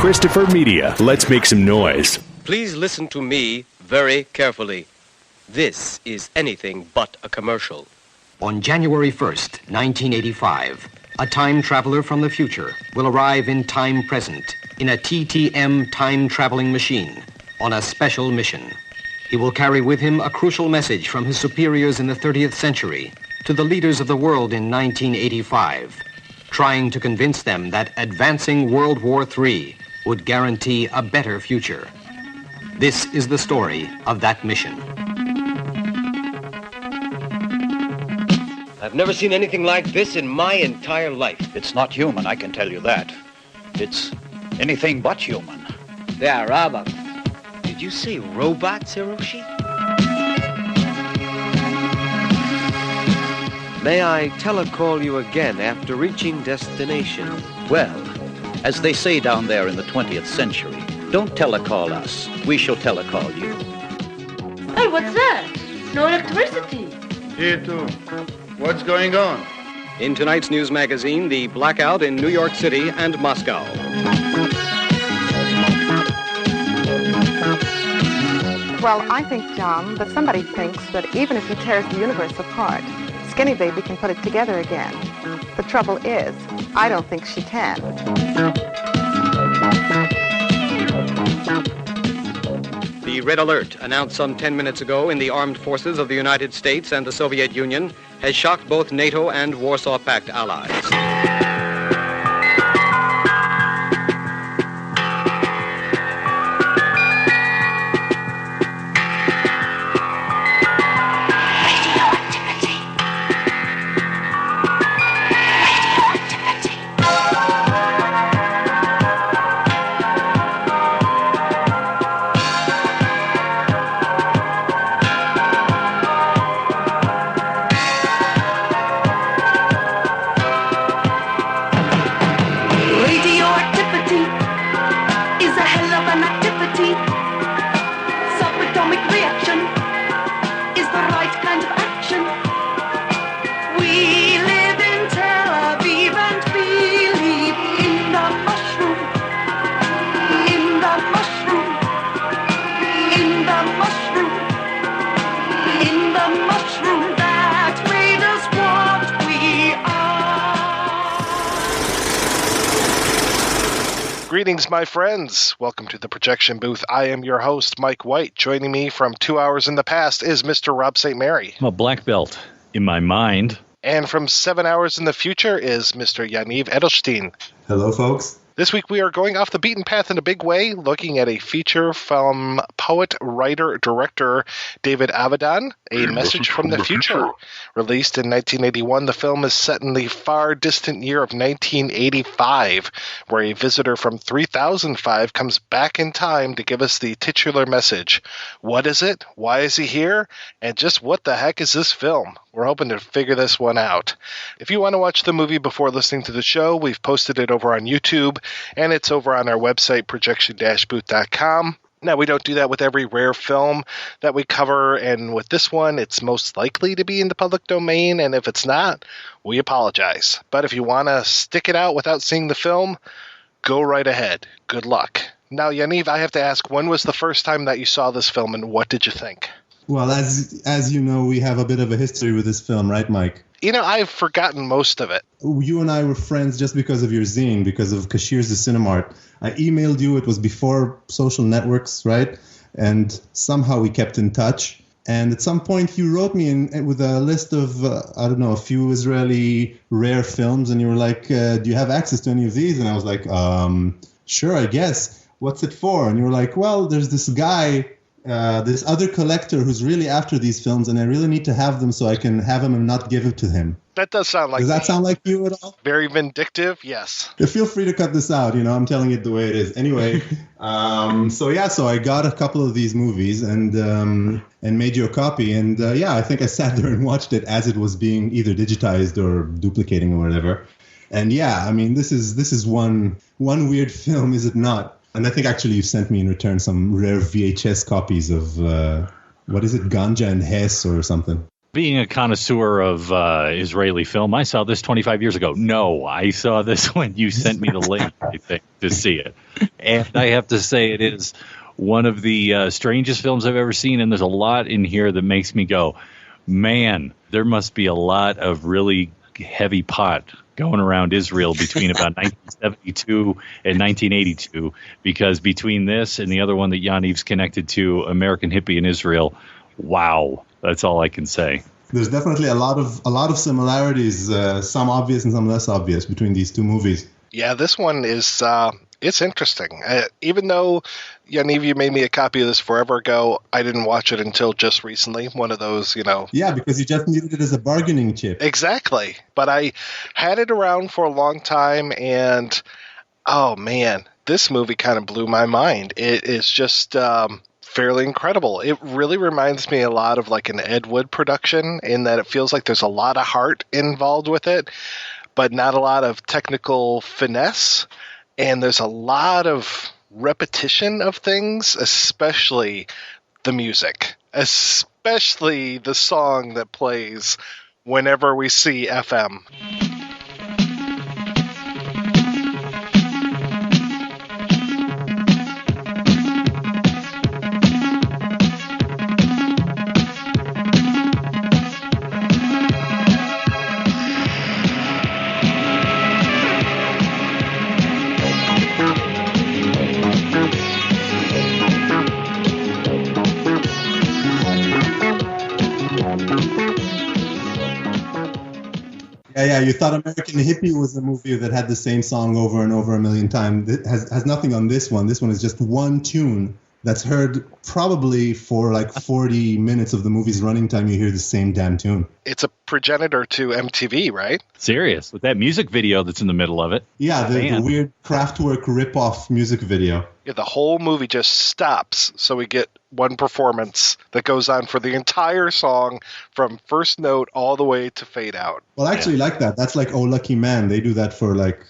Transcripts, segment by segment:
Christopher Media. Let's make some noise. Please listen to me very carefully. This is anything but a commercial. On January 1st, 1985, a time traveler from the future will arrive in time present in a TTM time-traveling machine on a special mission. He will carry with him a crucial message from his superiors in the 30th century to the leaders of the world in 1985, trying to convince them that advancing World War III would guarantee a better future. This is the story of that mission. I've never seen anything like this in my entire life. It's not human, I can tell you that. It's anything but human. They are robots. Did you say robots, Hiroshi? May I telecall you again after reaching destination? Well, as they say down there in the 20th century, don't telecall us. We shall telecall you. Hey, what's that? No electricity. Here, too. What's going on? In tonight's news magazine, the blackout in New York City and Moscow. Well, I think, John, that somebody thinks that even if he tears the universe apart, Skinny Baby can put it together again. The trouble is, I don't think she can. The red alert, announced some 10 minutes ago in the armed forces of the United States and the Soviet Union, has shocked both NATO and Warsaw Pact allies. Greetings, my friends. Welcome to the projection booth. I am your host, Mike White. Joining me from 2 hours in the past is Mr. Rob St. Mary. I'm a black belt in my mind. And from 7 hours in the future is Mr. Yaniv-Eidelstein. Hello, folks. This week we are going off the beaten path in a big way, looking at a feature from poet, writer, director David Avidan, A Message from the Future. Released in 1981, the film is set in the far distant year of 1985, where a visitor from 3005 comes back in time to give us the titular message. What is it? Why is he here? And just what the heck is this film? We're hoping to figure this one out. If you want to watch the movie before listening to the show, we've posted it over on YouTube, and it's over on our website, projection-booth.com. Now, we don't do that with every rare film that we cover, and with this one, it's most likely to be in the public domain, and if it's not, we apologize. But if you want to stick it out without seeing the film, go right ahead. Good luck. Now, Yaniv, I have to ask, when was the first time that you saw this film, and what did you think? Well, as you know, we have a bit of a history with this film, right, Mike? You know, I've forgotten most of it. You and I were friends just because of your zine, because of Kashir's the Cinemart. I emailed you. It was before social networks, right? And somehow we kept in touch. And at some point, you wrote me with a list of, a few Israeli rare films. And you were like, do you have access to any of these? And I was like, sure, I guess. What's it for? And you were like, well, there's this guy, this other collector who's really after these films, and I really need to have them so I can have them and not give it to him. That does sound like Does that sound like you at all? Very vindictive, yes. Feel free to cut this out, I'm telling it the way it is. Anyway, so I got a couple of these movies and made you a copy. And I think I sat there and watched it as it was being either digitized or duplicating or whatever. And this is one weird film, is it not? And I think actually you sent me in return some rare VHS copies of, what is it, Ganja and Hess or something. Being a connoisseur of Israeli film, I saw this 25 years ago. No, I saw this when you sent me the link, I think, to see it. And I have to say it is one of the strangest films I've ever seen, and there's a lot in here that makes me go, man, there must be a lot of really heavy pot going around Israel between about 1972 and 1982, because between this and the other one that Yaniv's connected to, American Hippie in Israel, wow. That's all I can say. There's definitely a lot of similarities, some obvious and some less obvious, between these two movies. Yeah, this one is it's interesting. Even though Yaniv, you made me a copy of this forever ago, I didn't watch it until just recently. One of those, Yeah, because you just needed it as a bargaining chip. Exactly. But I had it around for a long time, and oh man, this movie kind of blew my mind. It is just fairly incredible. It really reminds me a lot of like an Ed Wood production in that it feels like there's a lot of heart involved with it, but not a lot of technical finesse. And there's a lot of repetition of things, especially the music, especially the song that plays whenever we see FM. Yeah, you thought American Hippie was a movie that had the same song over and over a million times. It has nothing on this one. This one is just one tune that's heard probably for like 40 minutes of the movie's running time. You hear the same damn tune. It's a progenitor to MTV, right? Serious, with that music video that's in the middle of it. Yeah, the weird Kraftwerk rip-off music video. Yeah, the whole movie just stops, so we get one performance that goes on for the entire song from first note all the way to fade out. Well, I actually like that. That's like Oh Lucky Man. They do that for like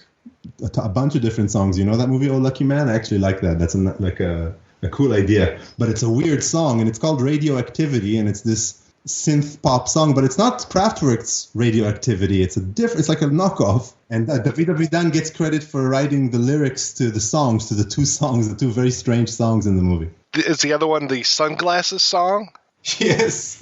a bunch of different songs. You know that movie Oh Lucky Man? I actually like that. That's a cool idea. But it's a weird song, and it's called Radioactivity, and it's this synth pop song, but it's not Kraftwerk's Radioactivity. It's like a knockoff. And David Avidan gets credit for writing the lyrics to the songs, to the two very strange songs in the movie. Is the other one the Sunglasses song? Yes.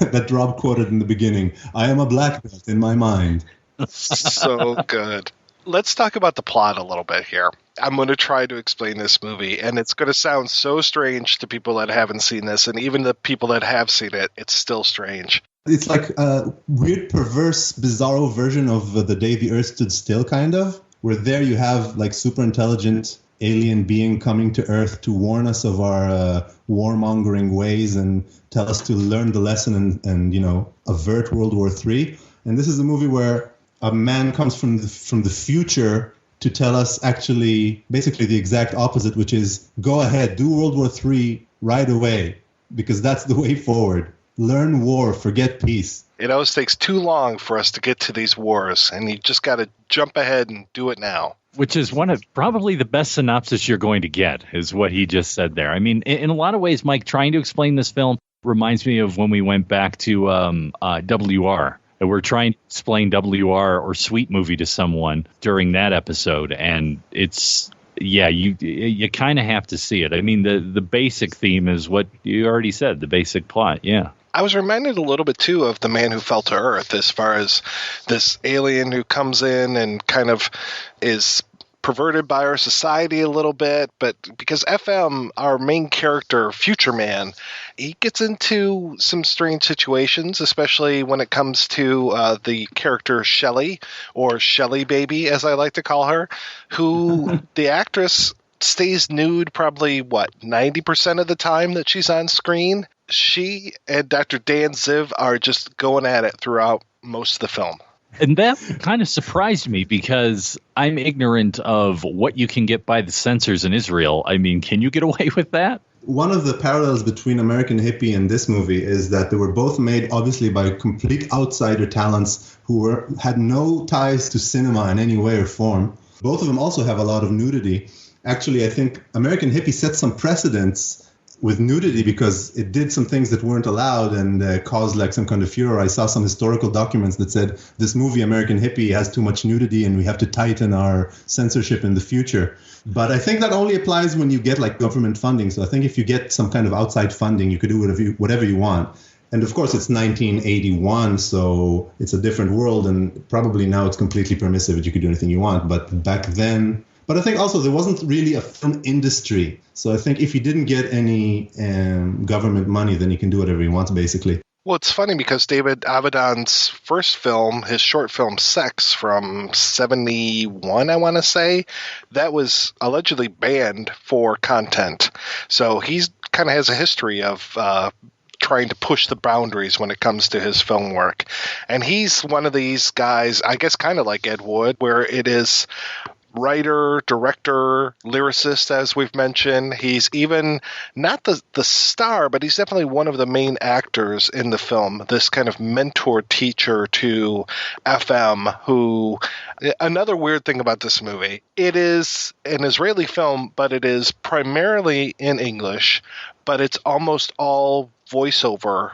That Rob quoted in the beginning. I am a black belt in my mind. So good. Let's talk about the plot a little bit here. I'm going to try to explain this movie, and it's going to sound so strange to people that haven't seen this, and even the people that have seen it, it's still strange. It's like a weird, perverse, bizarro version of The Day the Earth Stood Still, kind of, where there you have like super intelligent alien being coming to Earth to warn us of our warmongering ways and tell us to learn the lesson and avert World War III. And this is a movie where a man comes from the future to tell us actually basically the exact opposite, which is go ahead, do World War III right away, because that's the way forward. Learn war, forget peace. It always takes too long for us to get to these wars, and you just got to jump ahead and do it now. Which is one of probably the best synopsis you're going to get, is what he just said there. I mean, in a lot of ways, Mike, trying to explain this film reminds me of when we went back to WR. And we're trying to explain WR or Sweet Movie to someone during that episode. And it's, yeah, you kind of have to see it. I mean, the basic theme is what you already said, the basic plot, yeah. I was reminded a little bit, too, of The Man Who Fell to Earth, as far as this alien who comes in and kind of is perverted by our society a little bit. But because FM, our main character, Future Man, he gets into some strange situations, especially when it comes to the character Shelley, or Shelley Baby, as I like to call her, who the actress stays nude probably, 90% of the time that she's on screen. She and Dr. Dan Ziv are just going at it throughout most of the film. And that kind of surprised me because I'm ignorant of what you can get by the censors in Israel. I mean, can you get away with that? One of the parallels between American Hippie and this movie is that they were both made, obviously, by complete outsider talents who had no ties to cinema in any way or form. Both of them also have a lot of nudity. Actually, I think American Hippie set some precedents with nudity because it did some things that weren't allowed and caused like some kind of furor. I saw some historical documents that said this movie American Hippie has too much nudity and we have to tighten our censorship in the future. But I think that only applies when you get like government funding. So I think if you get some kind of outside funding, you could do whatever you want. And of course, it's 1981, so it's a different world, and probably now it's completely permissive that you could do anything you want. But back then, but I think also there wasn't really a film industry. So I think if you didn't get any government money, then you can do whatever you want, basically. Well, it's funny because David Avidan's first film, his short film Sex from 1971, I want to say, that was allegedly banned for content. So he's kind of has a history of trying to push the boundaries when it comes to his film work. And he's one of these guys, I guess kind of like Ed Wood, where it is writer, director, lyricist, as we've mentioned. He's even not the star, but he's definitely one of the main actors in the film, this kind of mentor teacher to FM, who, another weird thing about this movie, it is an Israeli film, but it is primarily in English, but it's almost all voiceover.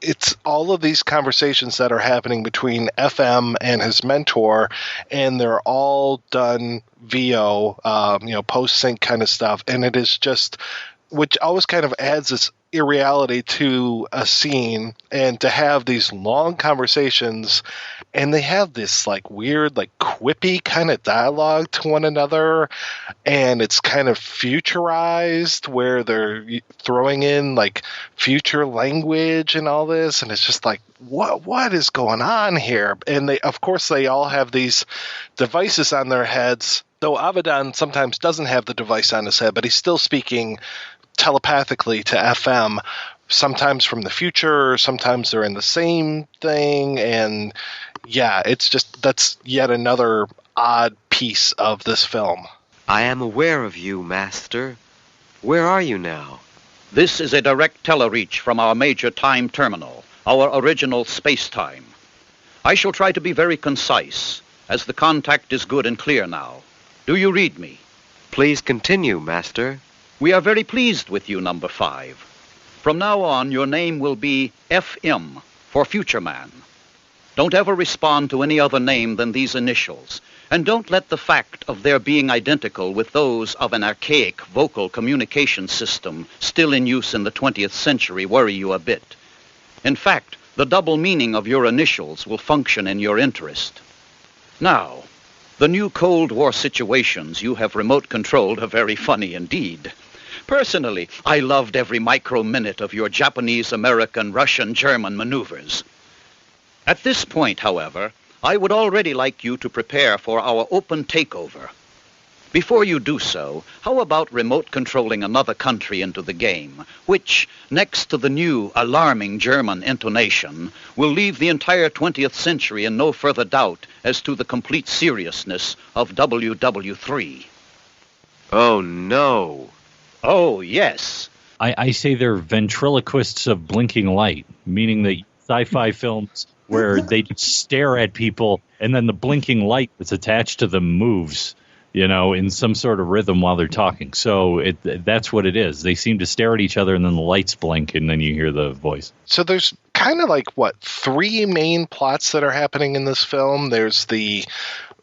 It's all of these conversations that are happening between FM and his mentor, and they're all done VO, post-sync kind of stuff. And it is just, which always kind of adds this irreality to a scene, and to have these long conversations, and they have this like weird, like quippy kind of dialogue to one another, and it's kind of futurized where they're throwing in like future language and all this, and it's just like, what is going on here? And they, of course, they all have these devices on their heads, though Avidan sometimes doesn't have the device on his head, but he's still speaking telepathically to FM, sometimes from the future, sometimes they're in the same thing, and yeah, it's just, that's yet another odd piece of this film. I am aware of you, Master. Where are you now? This is a direct telereach from our major time terminal, our original space-time. I shall try to be very concise, as the contact is good and clear now. Do you read me? Please continue, Master. We are very pleased with you, Number 5. From now on, your name will be FM, for Future Man. Don't ever respond to any other name than these initials, and don't let the fact of their being identical with those of an archaic vocal communication system still in use in the 20th century worry you a bit. In fact, the double meaning of your initials will function in your interest. Now, the new Cold War situations you have remote controlled are very funny indeed. Personally, I loved every micro-minute of your Japanese, American, Russian, German maneuvers. At this point, however, I would already like you to prepare for our open takeover. Before you do so, how about remote controlling another country into the game, which, next to the new, alarming German intonation, will leave the entire 20th century in no further doubt as to the complete seriousness of WWIII. Oh, no. Oh, yes. I say they're ventriloquists of blinking light, meaning that sci-fi films where they just stare at people and then the blinking light that's attached to them moves, in some sort of rhythm while they're talking. So that's what it is. They seem to stare at each other and then the lights blink and then you hear the voice. So there's kind of like, three main plots that are happening in this film. There's the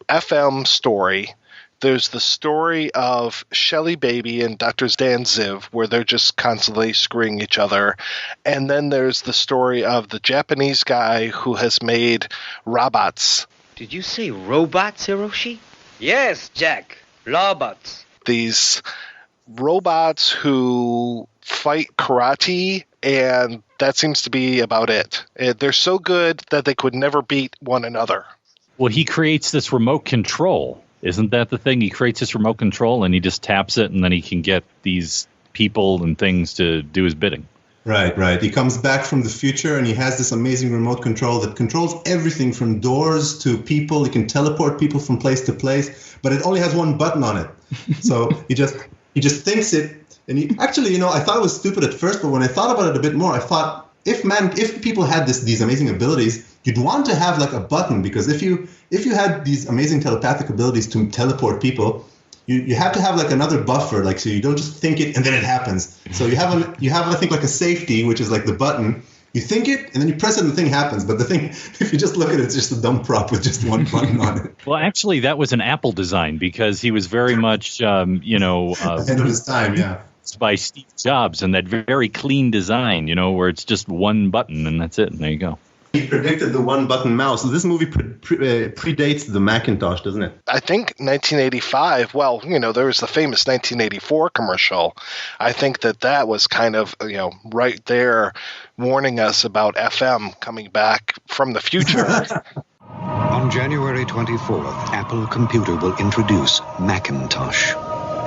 FM story. There's the story of Shelley Baby and Dr. Dan Ziv, where they're just constantly screwing each other. And then there's the story of the Japanese guy who has made robots. Did you say robots, Hiroshi? Yes, Jack. Robots. These robots who fight karate, and that seems to be about it. They're so good that they could never beat one another. Well, he creates this remote control. Isn't that the thing? He creates this remote control and he just taps it and then he can get these people and things to do his bidding. Right. He comes back from the future and he has this amazing remote control that controls everything from doors to people. He can teleport people from place to place, but it only has one button on it. So he just thinks it. And actually, I thought it was stupid at first, but when I thought about it a bit more, I thought, if people had these amazing abilities, you'd want to have like a button, because if you had these amazing telepathic abilities to teleport people, you have to have like another buffer, like so you don't just think it and then it happens. So you have I think like a safety, which is like the button. You think it, and then you press it, and the thing happens. But the thing, if you just look at it, it's just a dumb prop with just one button on it. Well, actually, that was an Apple design because he was very much, ahead of his time, yeah. By Steve Jobs, and that very clean design, where it's just one button and that's it, and there you go. He predicted the one-button mouse. So this movie predates the Macintosh, doesn't it? I think 1985, well, there was the famous 1984 commercial. I think that was kind of, right there warning us about FM coming back from the future. On January 24th, Apple Computer will introduce Macintosh.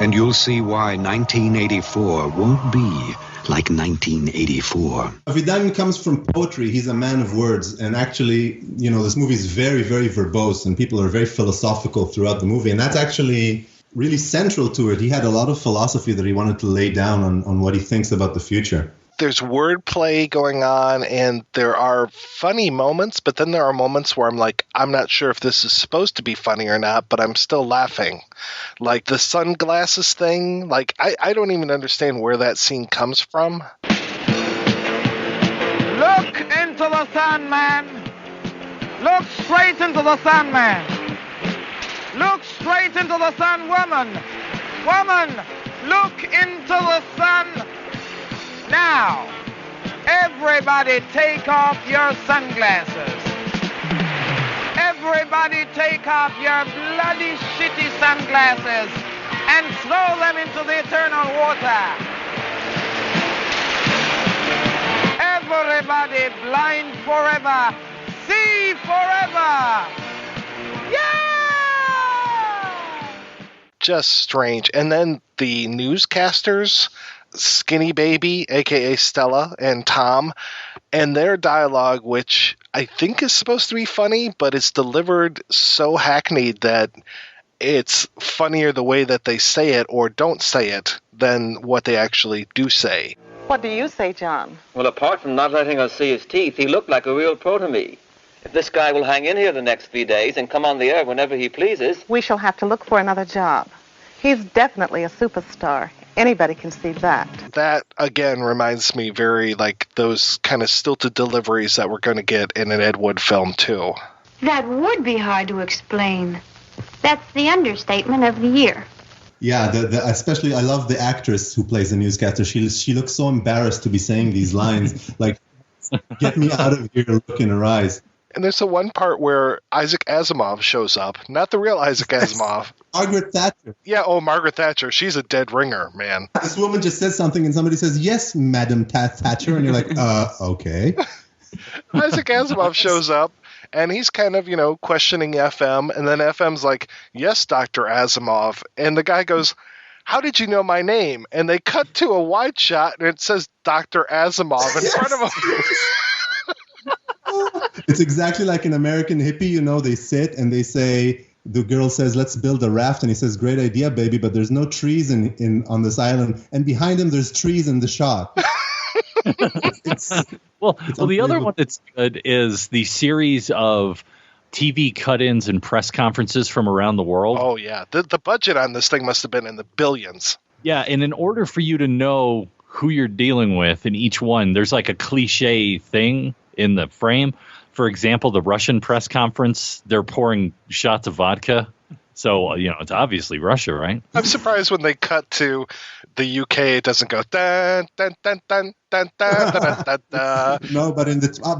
And you'll see why 1984 won't be like 1984. Avidan comes from poetry. He's a man of words. And actually, this movie is very, very verbose, and people are very philosophical throughout the movie. And that's actually really central to it. He had a lot of philosophy that he wanted to lay down on what he thinks about the future. There's wordplay going on, and there are funny moments, but then there are moments where I'm like, I'm not sure if this is supposed to be funny or not, but I'm still laughing. Like the sunglasses thing, like I don't even understand where that scene comes from. Look into the sun, man. Look straight into the sun, man. Look straight into the sun, woman. Woman, look into the sun. Now, everybody take off your sunglasses. Everybody take off your bloody shitty sunglasses and throw them into the eternal water. Everybody blind forever, see forever. Yeah! Just strange. And then the newscasters, Skinny Baby, a.k.a. Stella, and Tom, and their dialogue, which I think is supposed to be funny, but it's delivered so hackneyed that it's funnier the way that they say it or don't say it than what they actually do say. What do you say, John? Well, apart from not letting us see his teeth, he looked like a real pro to me. If this guy will hang in here the next 3 days and come on the air whenever he pleases... We shall have to look for another job. He's definitely a superstar. Anybody can see that. That, again, reminds me very like those kind of stilted deliveries that we're going to get in an Ed Wood film, too. That would be hard to explain. That's the understatement of the year. Yeah, especially I love the actress who plays the newscaster. She looks so embarrassed to be saying these lines. Like, get me out of here, look in her eyes. And there's the one part where Isaac Asimov shows up. Not the real Isaac Asimov. Margaret Thatcher. Yeah, Margaret Thatcher. She's a dead ringer, man. This woman just says something and somebody says, yes, Madam Thatcher. And you're like, okay. Isaac Asimov shows up and he's kind of, questioning FM. And then FM's like, yes, Dr. Asimov. And the guy goes, how did you know my name? And they cut to a wide shot and it says Dr. Asimov in front of him. It's exactly like an American hippie, they sit and they say, the girl says, let's build a raft. And he says, great idea, baby, but there's no trees on this island. And behind him, there's trees in the shot. Well, the other one that's good is the series of TV cut-ins and press conferences from around the world. Oh, yeah. The budget on this thing must have been in the billions. Yeah, and in order for you to know who you're dealing with in each one, there's like a cliche thing in the frame. For example, the Russian press conference, they're pouring shots of vodka. So, it's obviously Russia, right? I'm surprised when they cut to the UK, it doesn't go dun dun dun dun dun dun dun dun dun. No, but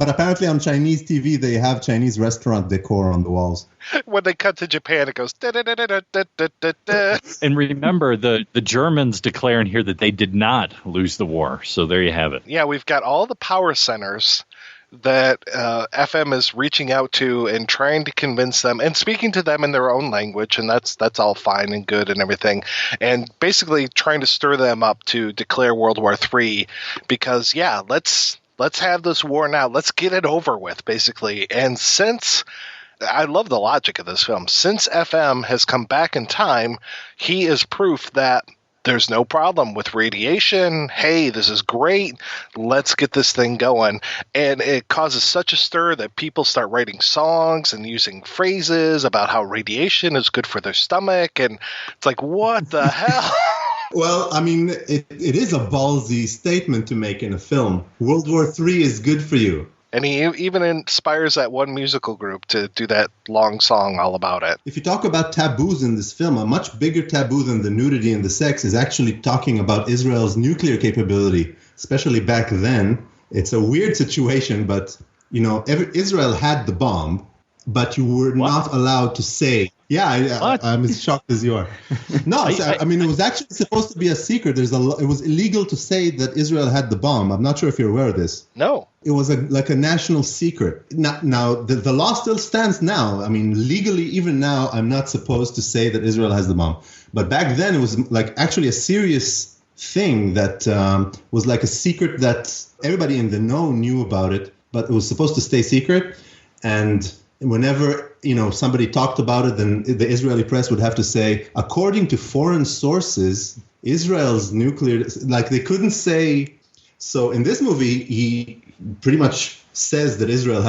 but apparently on Chinese TV, they have Chinese restaurant decor on the walls. When they cut to Japan, it goes da da da da da da da da. And remember, the Germans declare in here that they did not lose the war. So there you have it. Yeah, we've got all the power centers that FM is reaching out to and trying to convince them and speaking to them in their own language, and that's all fine and good and everything, and basically trying to stir them up to declare World War III because, yeah, let's have this war now. Let's get it over with, basically. And since I love the logic of this film, since FM has come back in time, he is proof that there's no problem with radiation. Hey, this is great. Let's get this thing going. And it causes such a stir that people start writing songs and using phrases about how radiation is good for their stomach. And it's like, what the hell? Well, I mean, it is a ballsy statement to make in a film. World War III is good for you. And he even inspires that one musical group to do that long song all about it. If you talk about taboos in this film, a much bigger taboo than the nudity and the sex is actually talking about Israel's nuclear capability, especially back then. It's a weird situation, but, you know, Israel had the bomb, but you were not allowed to say. Yeah, I'm as shocked as you are. No, I mean, it was actually supposed to be a secret. It was illegal to say that Israel had the bomb. I'm not sure if you're aware of this. No. It was like a national secret. Now the law still stands now. I mean, legally, even now, I'm not supposed to say that Israel has the bomb. But back then, it was like actually a serious thing that was like a secret that everybody in the know knew about it, but it was supposed to stay secret. And whenever, you know, somebody talked about it, then the Israeli press would have to say, according to foreign sources, Israel's nuclear, like they couldn't say. So in this movie, he pretty much says that Israel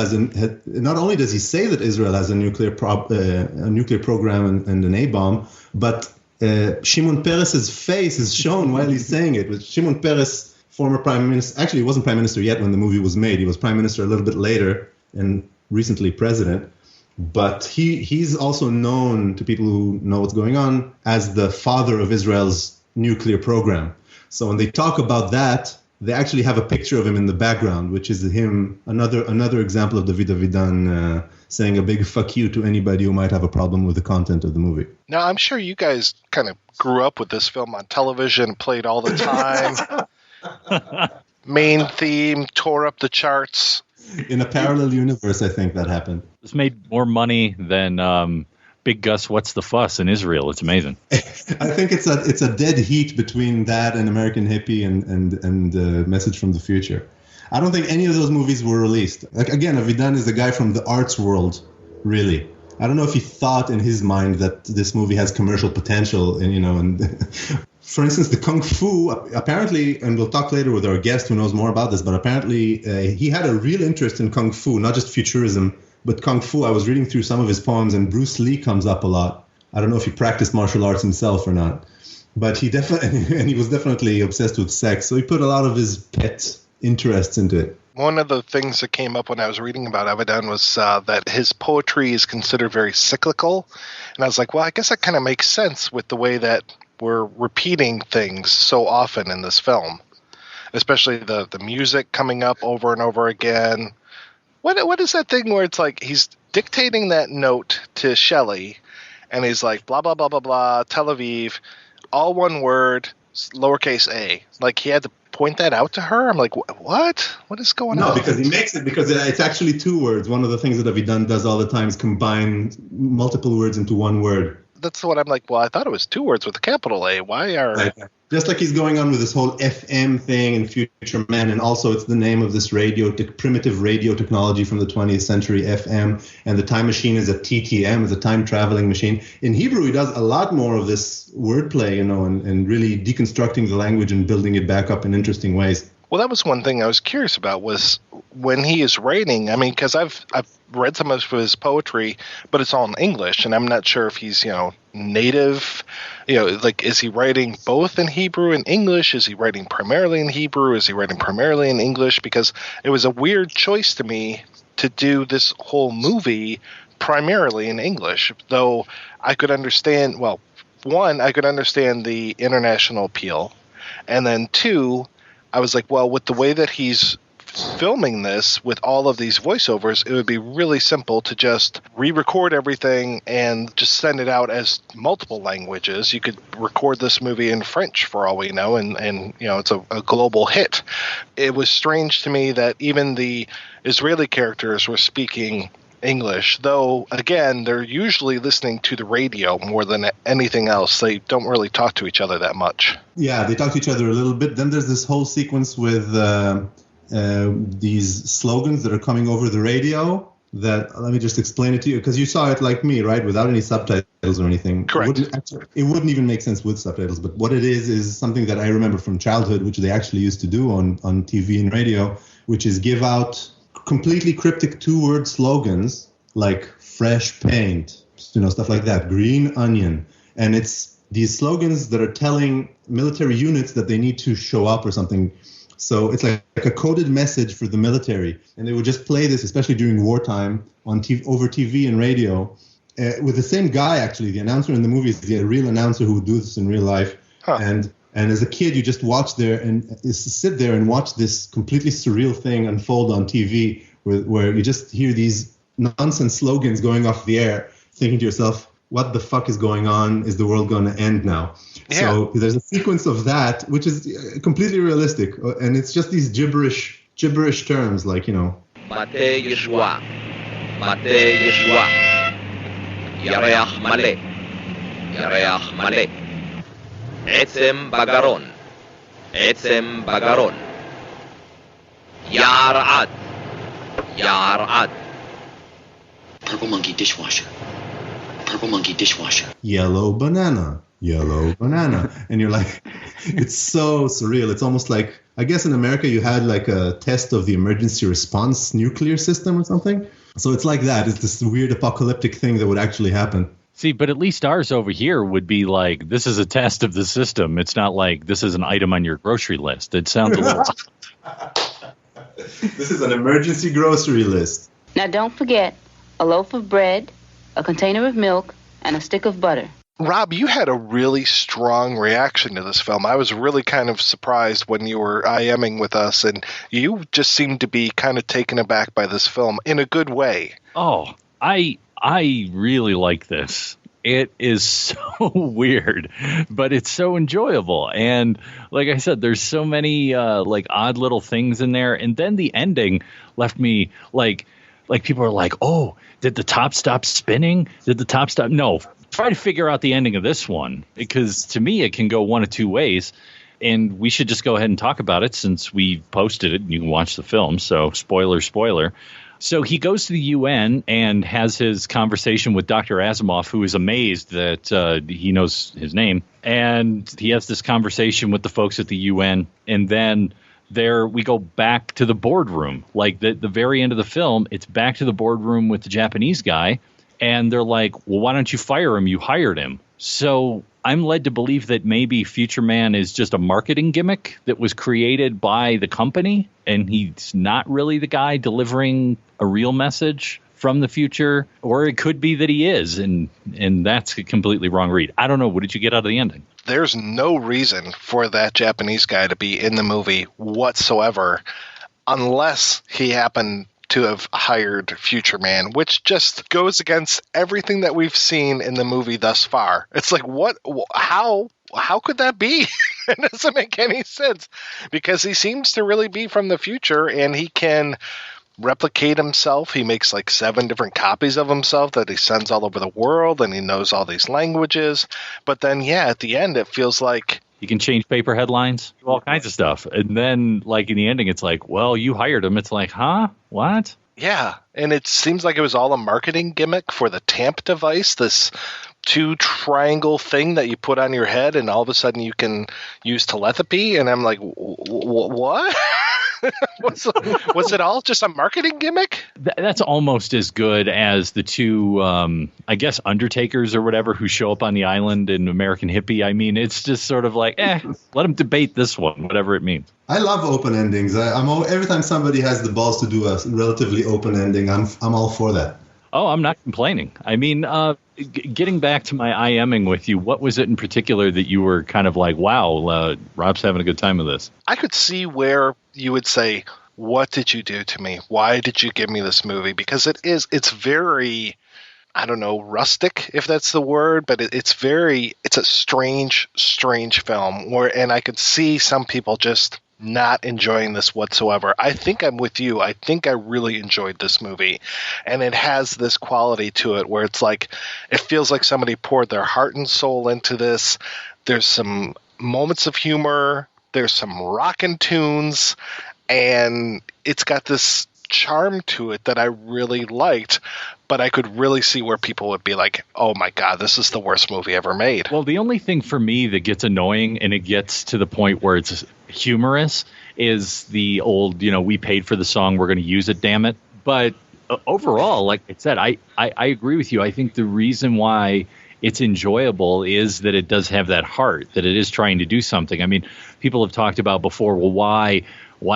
not only does he say that Israel has a nuclear program and an A-bomb, but Shimon Peres's face is shown while he's saying it. With Shimon Peres, former prime minister, actually he wasn't prime minister yet when the movie was made. He was prime minister a little bit later and recently president. But he's also known to people who know what's going on as the father of Israel's nuclear program. So when they talk about that, they actually have a picture of him in the background, which is him, another example of David Avidan saying a big fuck you to anybody who might have a problem with the content of the movie. Now, I'm sure you guys kind of grew up with this film on television, played all the time. Main theme, tore up the charts. In a parallel universe, I think that happened. This made more money than Big Gus What's the Fuss in Israel. It's amazing. I think it's a dead heat between that and American Hippie and Message from the Future. I don't think any of those movies were released. Like, again, Avidan is a guy from the arts world, really. I don't know if he thought in his mind that this movie has commercial potential, and for instance, the Kung Fu, apparently, and we'll talk later with our guest who knows more about this, but apparently he had a real interest in Kung Fu, not just futurism, but Kung Fu. I was reading through some of his poems, and Bruce Lee comes up a lot. I don't know if he practiced martial arts himself or not, but he was definitely obsessed with sex, so he put a lot of his pet interests into it. One of the things that came up when I was reading about Avidan was that his poetry is considered very cyclical, and I was like, well, I guess that kind of makes sense with the way that we're repeating things so often in this film, especially the music coming up over and over again. What is that thing where it's like he's dictating that note to Shelley, and he's like, blah, blah, blah, blah, blah, Tel Aviv, all one word, lowercase a. Like, he had to point that out to her? I'm like, what? What is going on? No, because he makes it, because it's actually two words. One of the things that Avidan does all the time is combine multiple words into one word. That's what I'm like, well, I thought it was two words with a capital A. Why are... Just like he's going on with this whole FM thing in Future Man, and also it's the name of this primitive radio technology from the 20th century, FM, and the time machine is a TTM, is a time-traveling machine. In Hebrew, he does a lot more of this wordplay, and really deconstructing the language and building it back up in interesting ways. Well, that was one thing I was curious about, was when he is writing, I mean, because I've read some of his poetry, but it's all in English, and I'm not sure if he's, native, like, is he writing both in Hebrew and English? Is he writing primarily in Hebrew? Is he writing primarily in English? Because it was a weird choice to me to do this whole movie primarily in English, though I could understand, well, one, I could understand the international appeal, and then two, I was like, well, with the way that he's filming this with all of these voiceovers, it would be really simple to just re-record everything and just send it out as multiple languages. You could record this movie in French for all we know, and it's a global hit. It was strange to me that even the Israeli characters were speaking English, though, again, they're usually listening to the radio more than anything else. They don't really talk to each other that much. Yeah, they talk to each other a little bit. Then there's this whole sequence with these slogans that are coming over the radio that, let me just explain it to you, because you saw it like me, right, without any subtitles. or anything. Correct. It wouldn't even make sense with subtitles. But what it is something that I remember from childhood, which they actually used to do on TV and radio, which is give out completely cryptic 2-word slogans like fresh paint, stuff like that, green onion. And it's these slogans that are telling military units that they need to show up or something. So it's like a coded message for the military. And they would just play this, especially during wartime, on over TV and radio, with the same guy, actually. The announcer in the movie is the real announcer who would do this in real life. And as a kid, you just sit there and watch this completely surreal thing unfold on TV, where you just hear these nonsense slogans going off the air, thinking to yourself, what the fuck is going on? Is the world going to end now? Yeah. So there's a sequence of that, which is completely realistic. And it's just these gibberish terms like, Mate Yeshua. Mate Yeshua. Yareach Male. Yareach Male. Etzem Bagaron. Etzem Bagaron. Yar'ad. Yar'ad. Purple monkey dishwasher. Purple monkey dishwasher. Yellow banana. And you're like, it's so surreal. It's almost like, I guess in America you had like a test of the emergency response nuclear system or something. So it's like that. It's this weird apocalyptic thing that would actually happen. See, but at least ours over here would be like, this is a test of the system. It's not like this is an item on your grocery list. It sounds a little... This is an emergency grocery list. Now don't forget, a loaf of bread, a container of milk, and a stick of butter. Rob, you had a really strong reaction to this film. I was really kind of surprised when you were IMing with us, and you just seemed to be kind of taken aback by this film in a good way. Oh, I really like this. It is so weird, but it's so enjoyable. And like I said, there's so many like odd little things in there. And then the ending left me like people are like, oh, did the top stop spinning? Did the top stop? No. Try to figure out the ending of this one, because to me it can go one of two ways, and we should just go ahead and talk about it since we posted it and you can watch the film. So spoiler. So he goes to the UN and has his conversation with Dr. Asimov, who is amazed that he knows his name. And he has this conversation with the folks at the UN. And then there we go back to the boardroom. Like the very end of the film, it's back to the boardroom with the Japanese guy. And they're like, well, why don't you fire him? You hired him. So I'm led to believe that maybe Future Man is just a marketing gimmick that was created by the company, and he's not really the guy delivering a real message from the future. Or it could be that he is, and that's a completely wrong read. I don't know. What did you get out of the ending? There's no reason for that Japanese guy to be in the movie whatsoever, unless he happened to have hired Future Man, which just goes against everything that we've seen in the movie thus far. It's like, what? How could that be? It doesn't make any sense, because he seems to really be from the future, and he can replicate himself. He makes like 7 different copies of himself that he sends all over the world, and he knows all these languages. But then, at the end, it feels like you can change paper headlines, do all kinds of stuff. And then, like, in the ending, it's like, well, you hired him. It's like, huh? What? Yeah, and it seems like it was all a marketing gimmick for the TAMP device, this 2-triangle thing that you put on your head, and all of a sudden you can use telepathy. And I'm like, what? Was it all just a marketing gimmick? That's almost as good as the 2, I guess, Undertakers or whatever who show up on the island in American Hippie. I mean, it's just sort of like, let them debate this one, whatever it means. I love open endings. Every time somebody has the balls to do a relatively open ending, I'm all for that. Oh, I'm not complaining. I mean, getting back to my IMing with you, what was it in particular that you were kind of like, wow, Rob's having a good time with this? I could see where you would say, what did you do to me? Why did you give me this movie? Because it's very, I don't know, rustic, if that's the word, but it's a strange film and I could see some people just not enjoying this whatsoever. I think I'm with you. I think I really enjoyed this movie, and it has this quality to it where it's like, it feels like somebody poured their heart and soul into this. There's some moments of humor. There's some rockin' tunes, and it's got this charm to it that I really liked, but I could really see where people would be like, oh my God, this is the worst movie ever made. Well, the only thing for me that gets annoying, and it gets to the point where it's humorous, is the old, we paid for the song, we're going to use it, damn it. But overall, like I said, I agree with you. I think the reason why it's enjoyable is that it does have that heart, that it is trying to do something. I mean, people have talked about before, well, why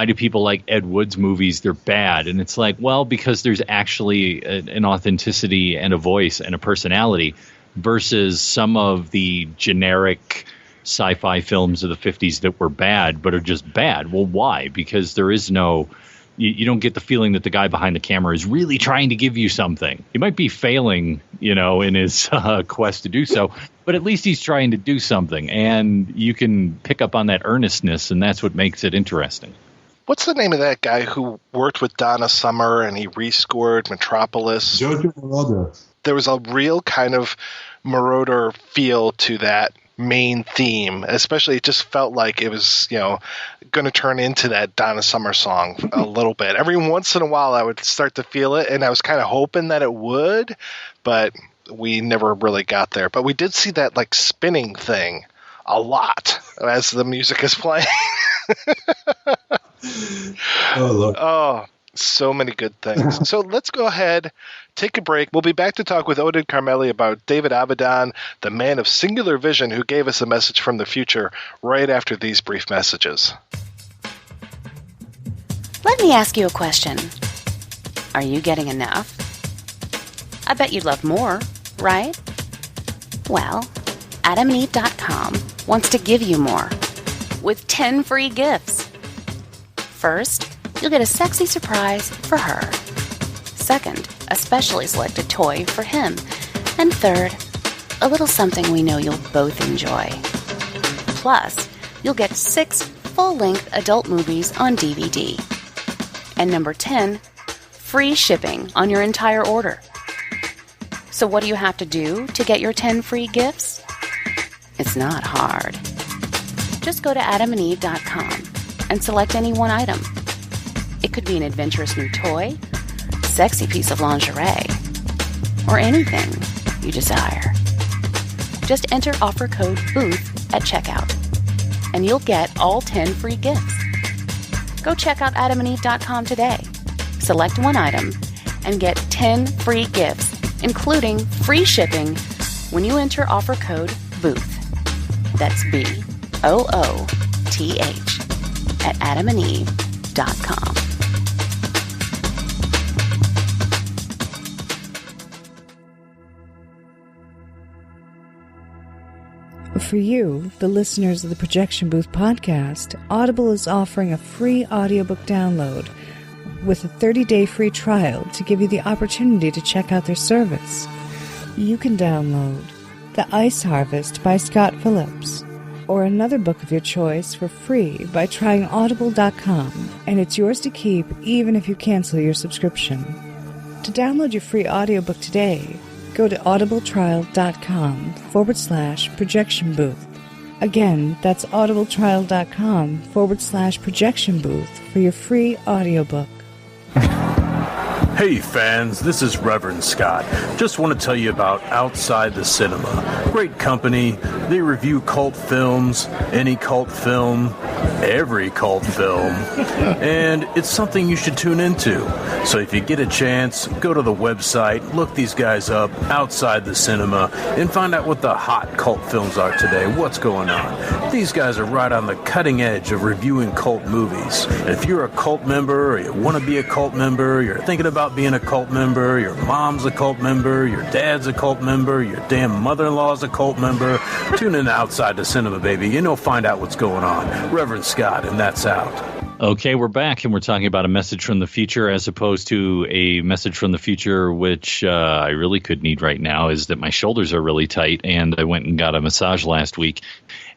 do people like Ed Wood's movies? They're bad. And it's like, well, because there's actually an authenticity and a voice and a personality versus some of the generic sci-fi films of the 50s that were bad, but are just bad. Well, why? Because there is no... You don't get the feeling that the guy behind the camera is really trying to give you something. He might be failing, in his quest to do so, but at least he's trying to do something. And you can pick up on that earnestness, and that's what makes it interesting. What's the name of that guy who worked with Donna Summer and he rescored Metropolis? Giorgio Moroder. There was a real kind of Moroder feel to that main theme, especially it just felt like it was going to turn into that Donna Summer song a little bit. Every once in a while I would start to feel it, and I was kind of hoping that it would, but we never really got there. But we did see that like spinning thing a lot as the music is playing. Oh, Lord. Oh, so many good things. So let's go ahead, take a break. We'll be back to talk with Oded-Carmeli about David Avidan, the man of singular vision who gave us a message from the future, right after these brief messages. Let me ask you a question. Are you getting enough? I bet you'd love more, right? Well, AdamandEve.com wants to give you more with 10 free gifts. First, you'll get a sexy surprise for her. Second, a specially selected toy for him. And third, a little something we know you'll both enjoy. Plus, you'll get 6 full-length adult movies on DVD. And number 10, free shipping on your entire order. So what do you have to do to get your 10 free gifts? It's not hard. Just go to AdamandEve.com and select any one item. It could be an adventurous new toy, sexy piece of lingerie, or anything you desire. Just enter offer code BOOTH at checkout, and you'll get all 10 free gifts. Go check out AdamandEve.com today. Select one item and get 10 free gifts, including free shipping when you enter offer code BOOTH. That's BOOTH at AdamandEve.com. For you, the listeners of the Projection Booth podcast, Audible is offering a free audiobook download with a 30-day free trial to give you the opportunity to check out their service. You can download The Ice Harvest by Scott Phillips, or another book of your choice for free by trying Audible.com, and it's yours to keep even if you cancel your subscription. To download your free audiobook today, go to audibletrial.com/projection booth. Again, that's audibletrial.com/projection booth for your free audiobook. Hey fans, this is Reverend Scott. Just want to tell you about Outside the Cinema. Great company. They review cult films, any cult film, every cult film, and it's something you should tune into. So if you get a chance, go to the website, look these guys up, Outside the Cinema, and find out what the hot cult films are today, what's going on. These guys are right on the cutting edge of reviewing cult movies. And if you're a cult member, or you want to be a cult member, you're thinking about being a cult member, your mom's a cult member, your dad's a cult member, your damn mother-in-law's a cult member, tune in to Outside the Cinema, baby. Find out what's going on. Reverend Scott, and that's out. Okay, we're back, and we're talking about a message from the future as opposed to a message from the future, which I really could need right now, is that my shoulders are really tight, and I went and got a massage last week,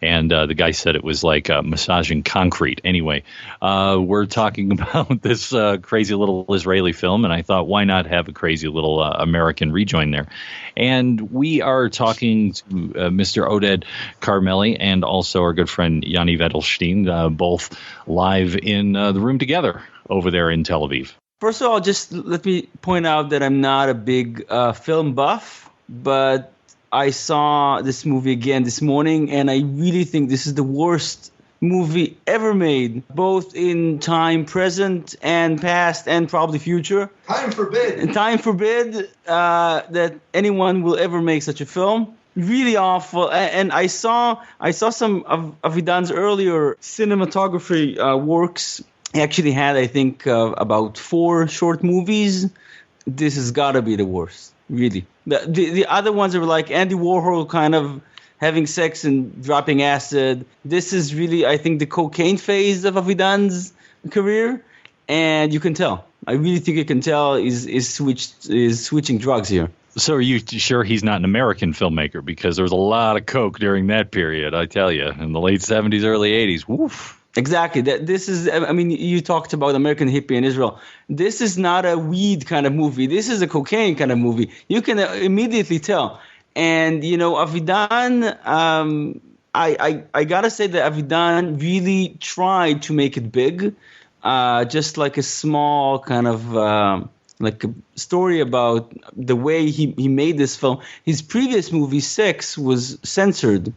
and the guy said it was like massaging concrete. Anyway, we're talking about this crazy little Israeli film, and I thought, why not have a crazy little American rejoin there? And we are talking to Mr. Oded-Carmeli and also our good friend Yaniv-Eidelstein, both live in the room together over there in Tel Aviv. First of all, just let me point out that I'm not a big film buff, but I saw this movie again this morning, and I really think this is the worst movie ever made, both in time present and past and probably future. Time forbid. And time forbid that anyone will ever make such a film. Really awful. And I saw some of Avidan's earlier cinematography works. He actually had, I think, about 4 short movies. This has got to be the worst, really. The other ones are like Andy Warhol kind of having sex and dropping acid. This is really, I think, the cocaine phase of Avidan's career, and you can tell. I really think you can tell is switching drugs here. So are you sure he's not an American filmmaker? Because there was a lot of coke during that period, I tell you, in the late 70s, early 80s. Woof. Exactly. This is, I mean, you talked about American Hippie in Israel. This is not a weed kind of movie. This is a cocaine kind of movie. You can immediately tell. And, you know, Avidan, I got to say that Avidan really tried to make it big, just like a small kind of like a story about the way he made this film. His previous movie, Sex, was censored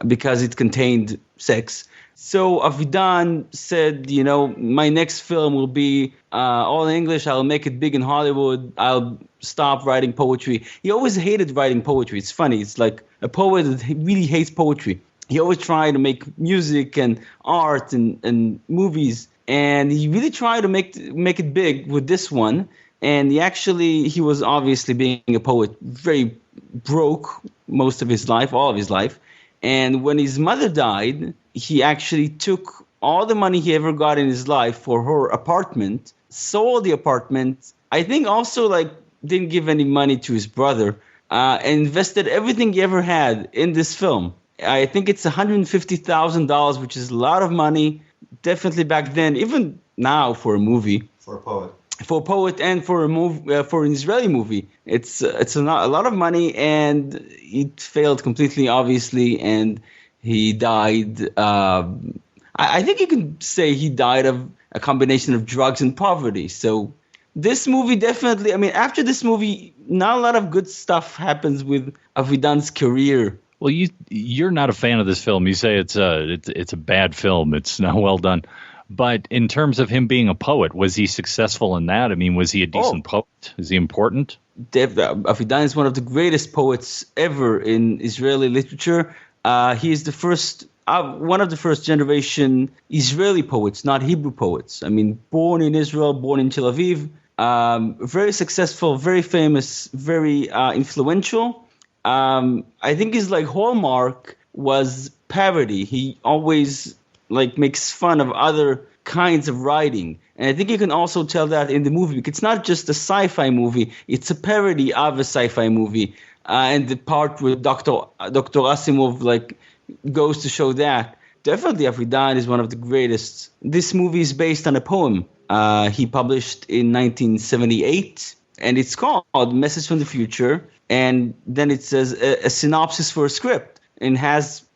because it contained sex. So Avidan said, you know, my next film will be all in English. I'll make it big in Hollywood. I'll stop writing poetry. He always hated writing poetry. It's funny. It's like a poet that really hates poetry. He always tried to make music and art and movies. And he really tried to make it big with this one. And he was obviously being a poet, very broke most of his life, all of his life. And when his mother died, he actually took all the money he ever got in his life for her apartment, sold the apartment. I think also didn't give any money to his brother, and invested everything he ever had in this film. I think it's $150,000, which is a lot of money, definitely back then, even now for a movie. For a poet. For a poet and for a movie, for an Israeli movie, it's a lot of money, and it failed completely, obviously, and he died. I think you can say he died of a combination of drugs and poverty. So this movie definitely. I mean, after this movie, not a lot of good stuff happens with Avidan's career. Well, you're not a fan of this film. You say it's a bad film. It's not well done. But in terms of him being a poet, was he successful in that? I mean, was he a decent poet? Is he important? Avidan is one of the greatest poets ever in Israeli literature. He is the first, one of the first generation Israeli poets, not Hebrew poets. I mean, born in Israel, born in Tel Aviv, very successful, very famous, very influential. I think his hallmark was parody. He always makes fun of other kinds of writing. And I think you can also tell that in the movie. It's not just a sci-fi movie. It's a parody of a sci-fi movie. And the part with Dr. Asimov goes to show that. Definitely Avidan is one of the greatest. This movie is based on a poem he published in 1978. And it's called Message from the Future. And then it says a synopsis for a script. And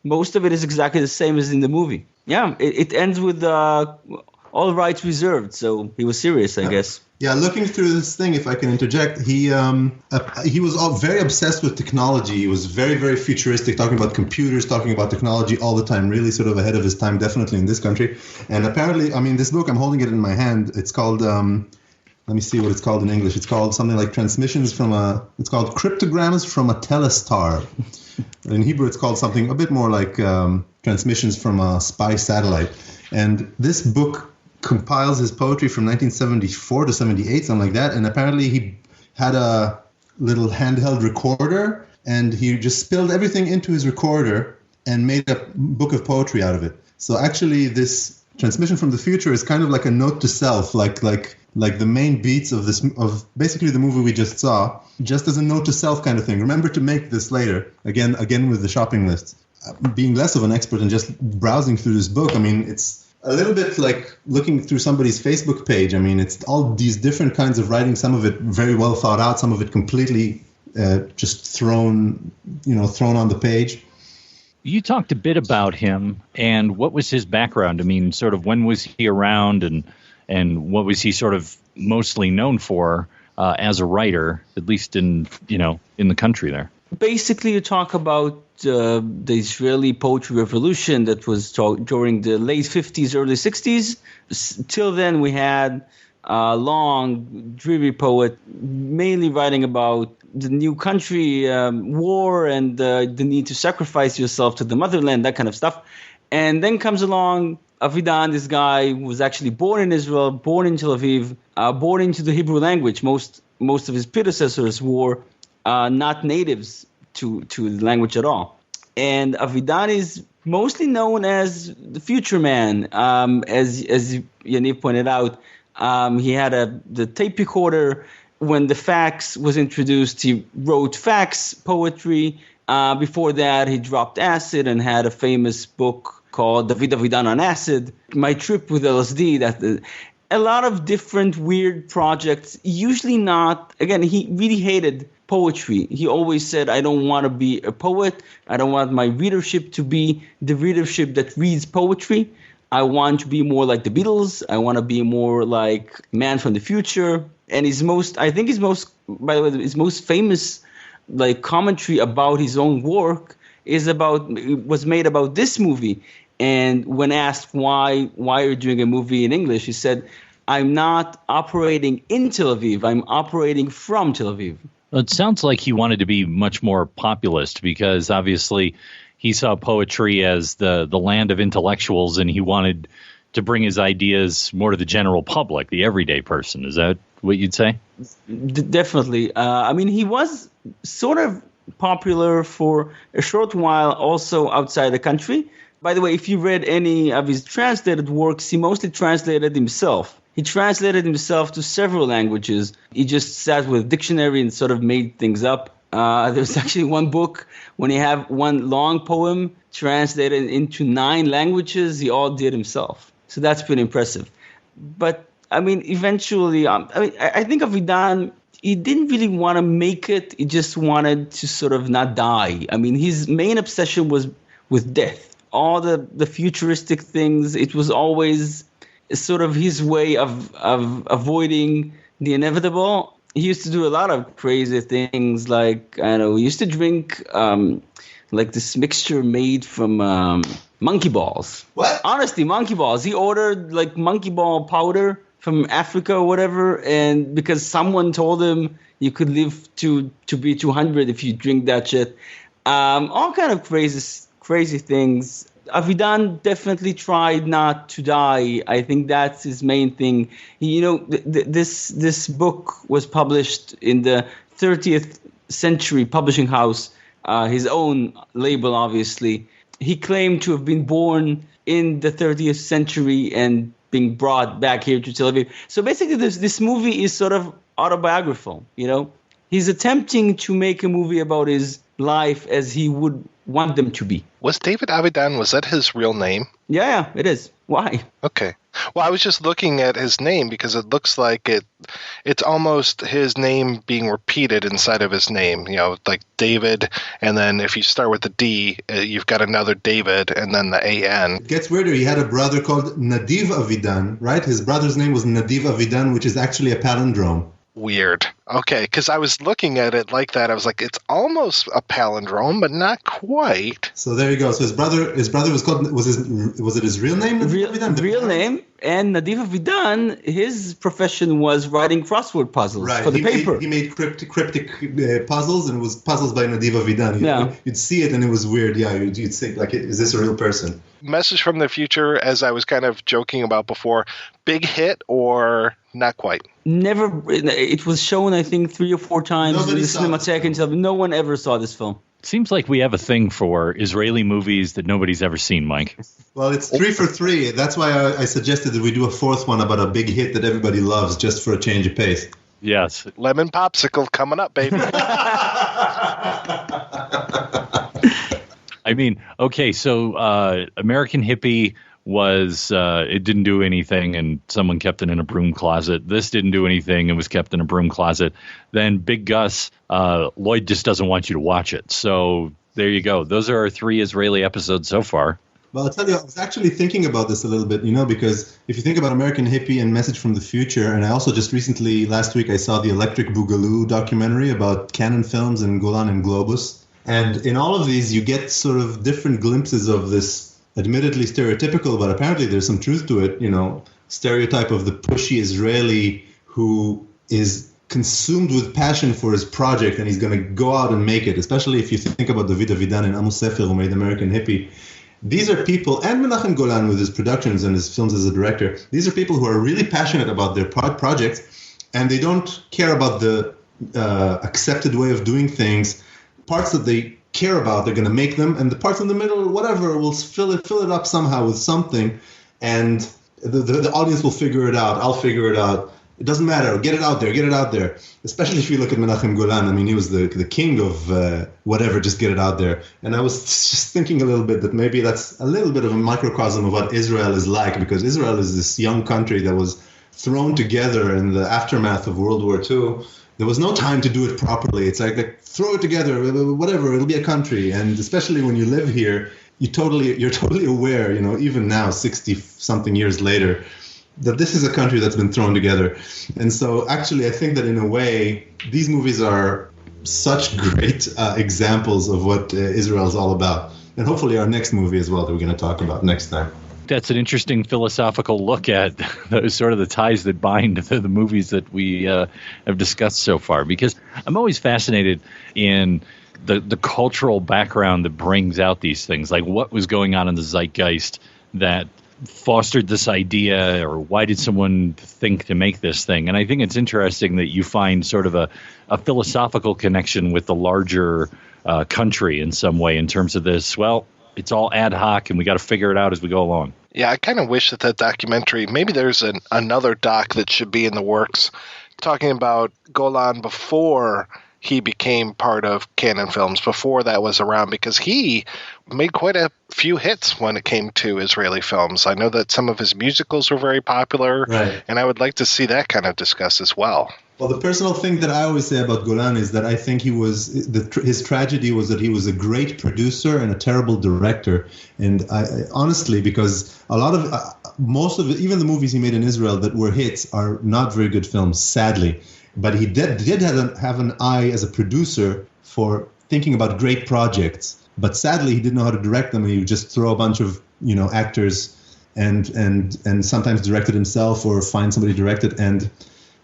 most of it is exactly the same as in the movie. Yeah, it ends with all rights reserved. So he was serious, I guess. Yeah, looking through this thing, if I can interject, he was very obsessed with technology. He was very, very futuristic, talking about computers, talking about technology all the time, really sort of ahead of his time, definitely in this country. And apparently, I mean, this book, I'm holding it in my hand. It's called, let me see what it's called in English. It's called something like it's called Cryptograms from a Telestar. In Hebrew, it's called something a bit more like Transmissions from a Spy Satellite. And this book compiles his poetry from 1974 to 78, something like that. And apparently he had a little handheld recorder, and he just spilled everything into his recorder and made a book of poetry out of it. So actually this Transmission from the Future is kind of like a note to self, like the main beats of basically the movie we just saw, just as a note to self kind of thing. Remember to make this later. Again with the shopping lists. Being less of an expert and just browsing through this book, I mean, it's a little bit like looking through somebody's Facebook page. I mean, it's all these different kinds of writing, some of it very well thought out, some of it completely just thrown on the page. You talked a bit about him, and what was his background? I mean, sort of when was he around, and what was he sort of mostly known for as a writer, at least in the country there. Basically, you talk about the Israeli poetry revolution that was during the late 50s, early 60s. Till then, we had a long, dreary poet, mainly writing about the new country, war, and the need to sacrifice yourself to the motherland, that kind of stuff. And then comes along Avidan, this guy who was actually born in Israel, born in Tel Aviv, born into the Hebrew language. Most of his predecessors were not natives to the language at all. And Avidan is mostly known as the future man. As Yaniv pointed out, he had the tape recorder. When the fax was introduced, he wrote fax poetry. Before that, he dropped acid and had a famous book called David Avidan on Acid, My Trip with LSD. A lot of different weird projects, usually not. Again, he really hated poetry. He always said, I don't want to be a poet. I don't want my readership to be the readership that reads poetry. I want to be more like the Beatles. I want to be more like Man from the Future. And his most famous commentary about his own work was made about this movie. And when asked why you're doing a movie in English, he said, I'm not operating in Tel Aviv. I'm operating from Tel Aviv. It sounds like he wanted to be much more populist because obviously he saw poetry as the land of intellectuals, and he wanted to bring his ideas more to the general public, the everyday person. Is that what you'd say? Definitely. He was sort of popular for a short while also outside the country. By the way, if you read any of his translated works, he mostly translated himself. He translated himself to several languages. He just sat with a dictionary and sort of made things up. There's actually one book when he have one long poem translated into 9 languages, he all did himself. So that's pretty impressive. But, eventually, I think Avidan, he didn't really want to make it. He just wanted to sort of not die. His main obsession was with death. All the futuristic things, it was always sort of his way of avoiding the inevitable. He used to do a lot of crazy things, like, he used to drink this mixture made from monkey balls. What? Honestly, monkey balls. He ordered monkey ball powder from Africa or whatever, and because someone told him you could live to be 200 if you drink that shit. All kind of crazy things. Avidan definitely tried not to die. I think that's his main thing. This book was published in the 30th Century Publishing House, his own label, obviously. He claimed to have been born in the 30th century and being brought back here to Tel Aviv. So basically, this movie is sort of autobiographical. He's attempting to make a movie about his life as he would want them to be. Was David Avidan, was that his real name? Yeah, it is. Why? Okay. Well, I was just looking at his name because it looks like it's almost his name being repeated inside of his name. Like David, and then if you start with the D, you've got another David, and then the A-N. It gets weirder. He had a brother called Nadiv Avidan, right? His brother's name was Nadiv Avidan, which is actually a palindrome. Weird. Okay, because I was looking at it like that. I was like, it's almost a palindrome, but not quite. So there you go. So his brother was called, was it his real name? Real name. And Nadiv Avidan, his profession was writing crossword puzzles for the paper. He made cryptic puzzles, and it was puzzles by Nadiv Avidan. You'd see it, and it was weird. Yeah, you'd say, is this a real person? Message from the Future, as I was kind of joking about before, big hit or not quite? Never. It was shown, I think, 3 or 4 times in the Cinematheque until no one ever saw this film. Seems like we have a thing for Israeli movies that nobody's ever seen, Mike. Well, it's 3 for 3. That's why I suggested that we do a 4th one about a big hit that everybody loves, just for a change of pace. Yes. Lemon Popsicle coming up, baby. Okay, so American Hippie was, it didn't do anything, and someone kept it in a broom closet. This didn't do anything, and was kept in a broom closet. Then Big Gus, Lloyd just doesn't want you to watch it. So there you go. Those are our 3 Israeli episodes so far. Well, I'll tell you, I was actually thinking about this a little bit, because if you think about American Hippie and Message from the Future, and I also just recently, last week, I saw the Electric Boogaloo documentary about Canon Films and Golan and Globus. And in all of these, you get sort of different glimpses of this, admittedly stereotypical, but apparently there's some truth to it, stereotype of the pushy Israeli who is consumed with passion for his project and he's going to go out and make it, especially if you think about David Avidan and Amos Sefer, who made American Hippie. These are people, and Menachem Golan with his productions and his films as a director, these are people who are really passionate about their projects, and they don't care about the accepted way of doing things. Parts that they care about, they're going to make them, and the parts in the middle, whatever, will fill it up somehow with something, and the audience will figure it out. I'll figure it out. It doesn't matter. Get it out there. Especially if you look at Menachem Golan. I mean, he was the king of whatever, just get it out there. And I was just thinking a little bit that maybe that's a little bit of a microcosm of what Israel is like, because Israel is this young country that was thrown together in the aftermath of World War II. There was no time to do it properly. It's like throw it together, whatever, it'll be a country. And especially when you live here, you're totally aware, even now, 60-something years later, that this is a country that's been thrown together. And so actually, I think that in a way, these movies are such great examples of what Israel is all about. And hopefully our next movie as well that we're going to talk about next time. That's an interesting philosophical look at those sort of the ties that bind the movies that we have discussed so far, because I'm always fascinated in the cultural background that brings out these things, like what was going on in the zeitgeist that fostered this idea, or why did someone think to make this thing? And I think it's interesting that you find sort of a philosophical connection with the larger country in some way in terms of this. Well, it's all ad hoc and we got to figure it out as we go along. Yeah, I kind of wish that documentary, maybe there's another doc that should be in the works talking about Golan before he became part of Canon Films, before that was around, because he made quite a few hits when it came to Israeli films. I know that some of his musicals were very popular, right, and I would like to see that kind of discussed as well. Well, the personal thing that I always say about Golan is that I think his tragedy was that he was a great producer and a terrible director. And I honestly, because a lot of, most of it, even the movies he made in Israel that were hits are not very good films, sadly. But he did have an eye as a producer for thinking about great projects. But sadly, he didn't know how to direct them, and he would just throw a bunch of actors and sometimes direct it himself or find somebody to direct it. And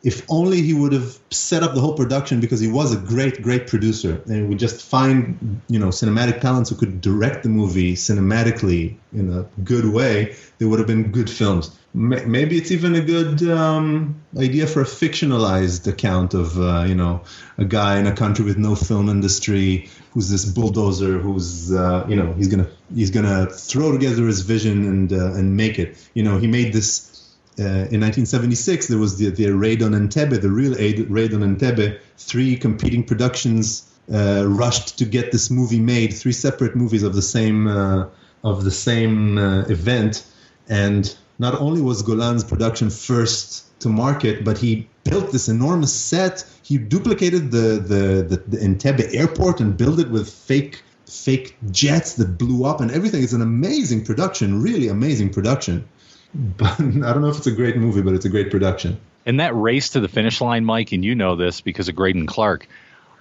if only he would have set up the whole production, because he was a great producer, and he would just find cinematic talents who could direct the movie cinematically in a good way, there would have been good films. Maybe it's even a good idea for a fictionalized account of a guy in a country with no film industry who's this bulldozer who's he's gonna throw together his vision and make it. He made this. In 1976, there was the raid on Entebbe, the real raid on Entebbe. 3 competing productions rushed to get this movie made. 3 separate movies of the same event, and not only was Golan's production first to market, but he built this enormous set. He duplicated the Entebbe airport and built it with fake jets that blew up and everything. It's an amazing production, really amazing production. But I don't know if it's a great movie, but it's a great production. And that race to the finish line, Mike, and you know this because of Graydon Clark,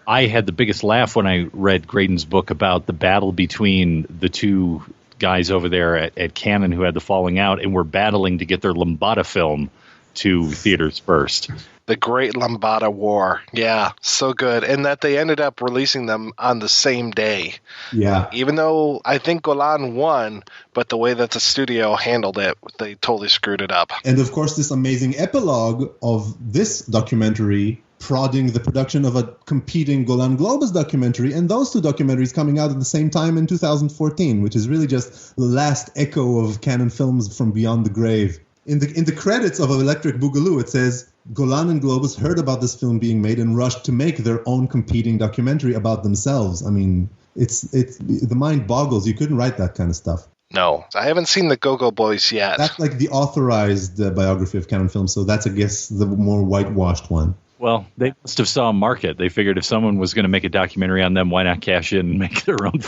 I had the biggest laugh when I read Graydon's book about the battle between the two guys over there at Canon who had the falling out and were battling to get their Lambada film to theaters first. The Great Lambada War. Yeah, so good. And that they ended up releasing them on the same day. Yeah. Even though I think Golan won, but the way that the studio handled it, they totally screwed it up. And of course, this amazing epilogue of this documentary prodding the production of a competing Golan Globus documentary, and those 2 documentaries coming out at the same time in 2014, which is really just the last echo of Canon Films from beyond the grave. In the credits of Electric Boogaloo, it says, Golan and Globus heard about this film being made and rushed to make their own competing documentary about themselves. I mean, it's the mind boggles. You couldn't write that kind of stuff. No, I haven't seen the Go-Go Boys yet. That's like the authorized biography of Canon Films, so that's, I guess, the more whitewashed one. Well, they must have saw a market. They figured if someone was going to make a documentary on them, why not cash in and make their own?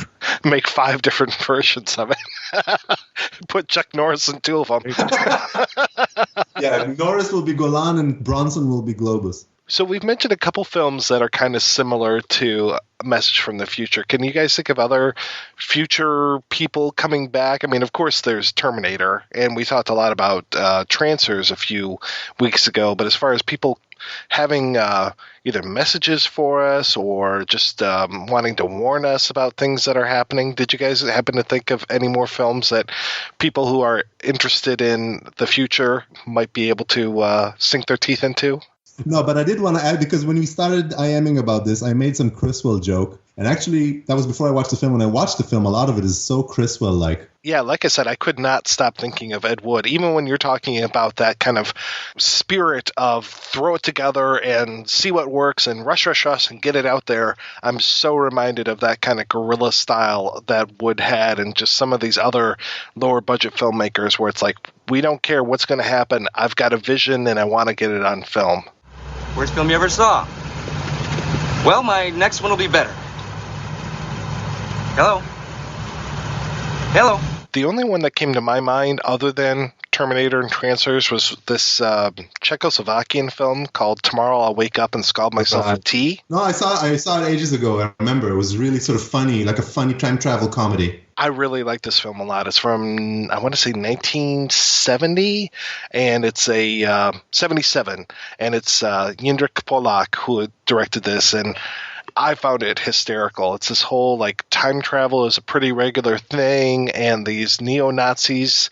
Make 5 different versions of it. Put Chuck Norris in 2 of them. Yeah, Norris will be Golan and Bronson will be Globus. So we've mentioned a couple films that are kind of similar to A Message from the Future. Can you guys think of other future people coming back? I mean, of course, there's Terminator, and we talked a lot about Trancers a few weeks ago, but as far as people having either messages for us or just wanting to warn us about things that are happening, did you guys happen to think of any more films that people who are interested in the future might be able to sink their teeth into? No, but I did want to add, because when we started IMing about this, I made some Criswell joke. And actually, that was before I watched the film. When I watched the film, a lot of it is so Criswell-like. Yeah, like I said, I could not stop thinking of Ed Wood. Even when you're talking about that kind of spirit of throw it together and see what works and rush and get it out there, I'm so reminded of that kind of guerrilla style that Wood had, and just some of these other lower budget filmmakers where it's like, we don't care what's going to happen. I've got a vision and I want to get it on film. Worst film you ever saw? Well, my next one will be better. Hello? Hello? The only one that came to my mind other than Terminator and Trancers was this Czechoslovakian film called Tomorrow I'll Wake Up and Scald Myself with Tea. No, I saw it ages ago. I remember. It was really sort of funny, like a funny time travel comedy. I really like this film a lot. It's from, I want to say, 1970, and it's a 77, and it's Jindřich Polák who directed this, and I found it hysterical. It's this whole, like, time travel is a pretty regular thing, and these neo-Nazis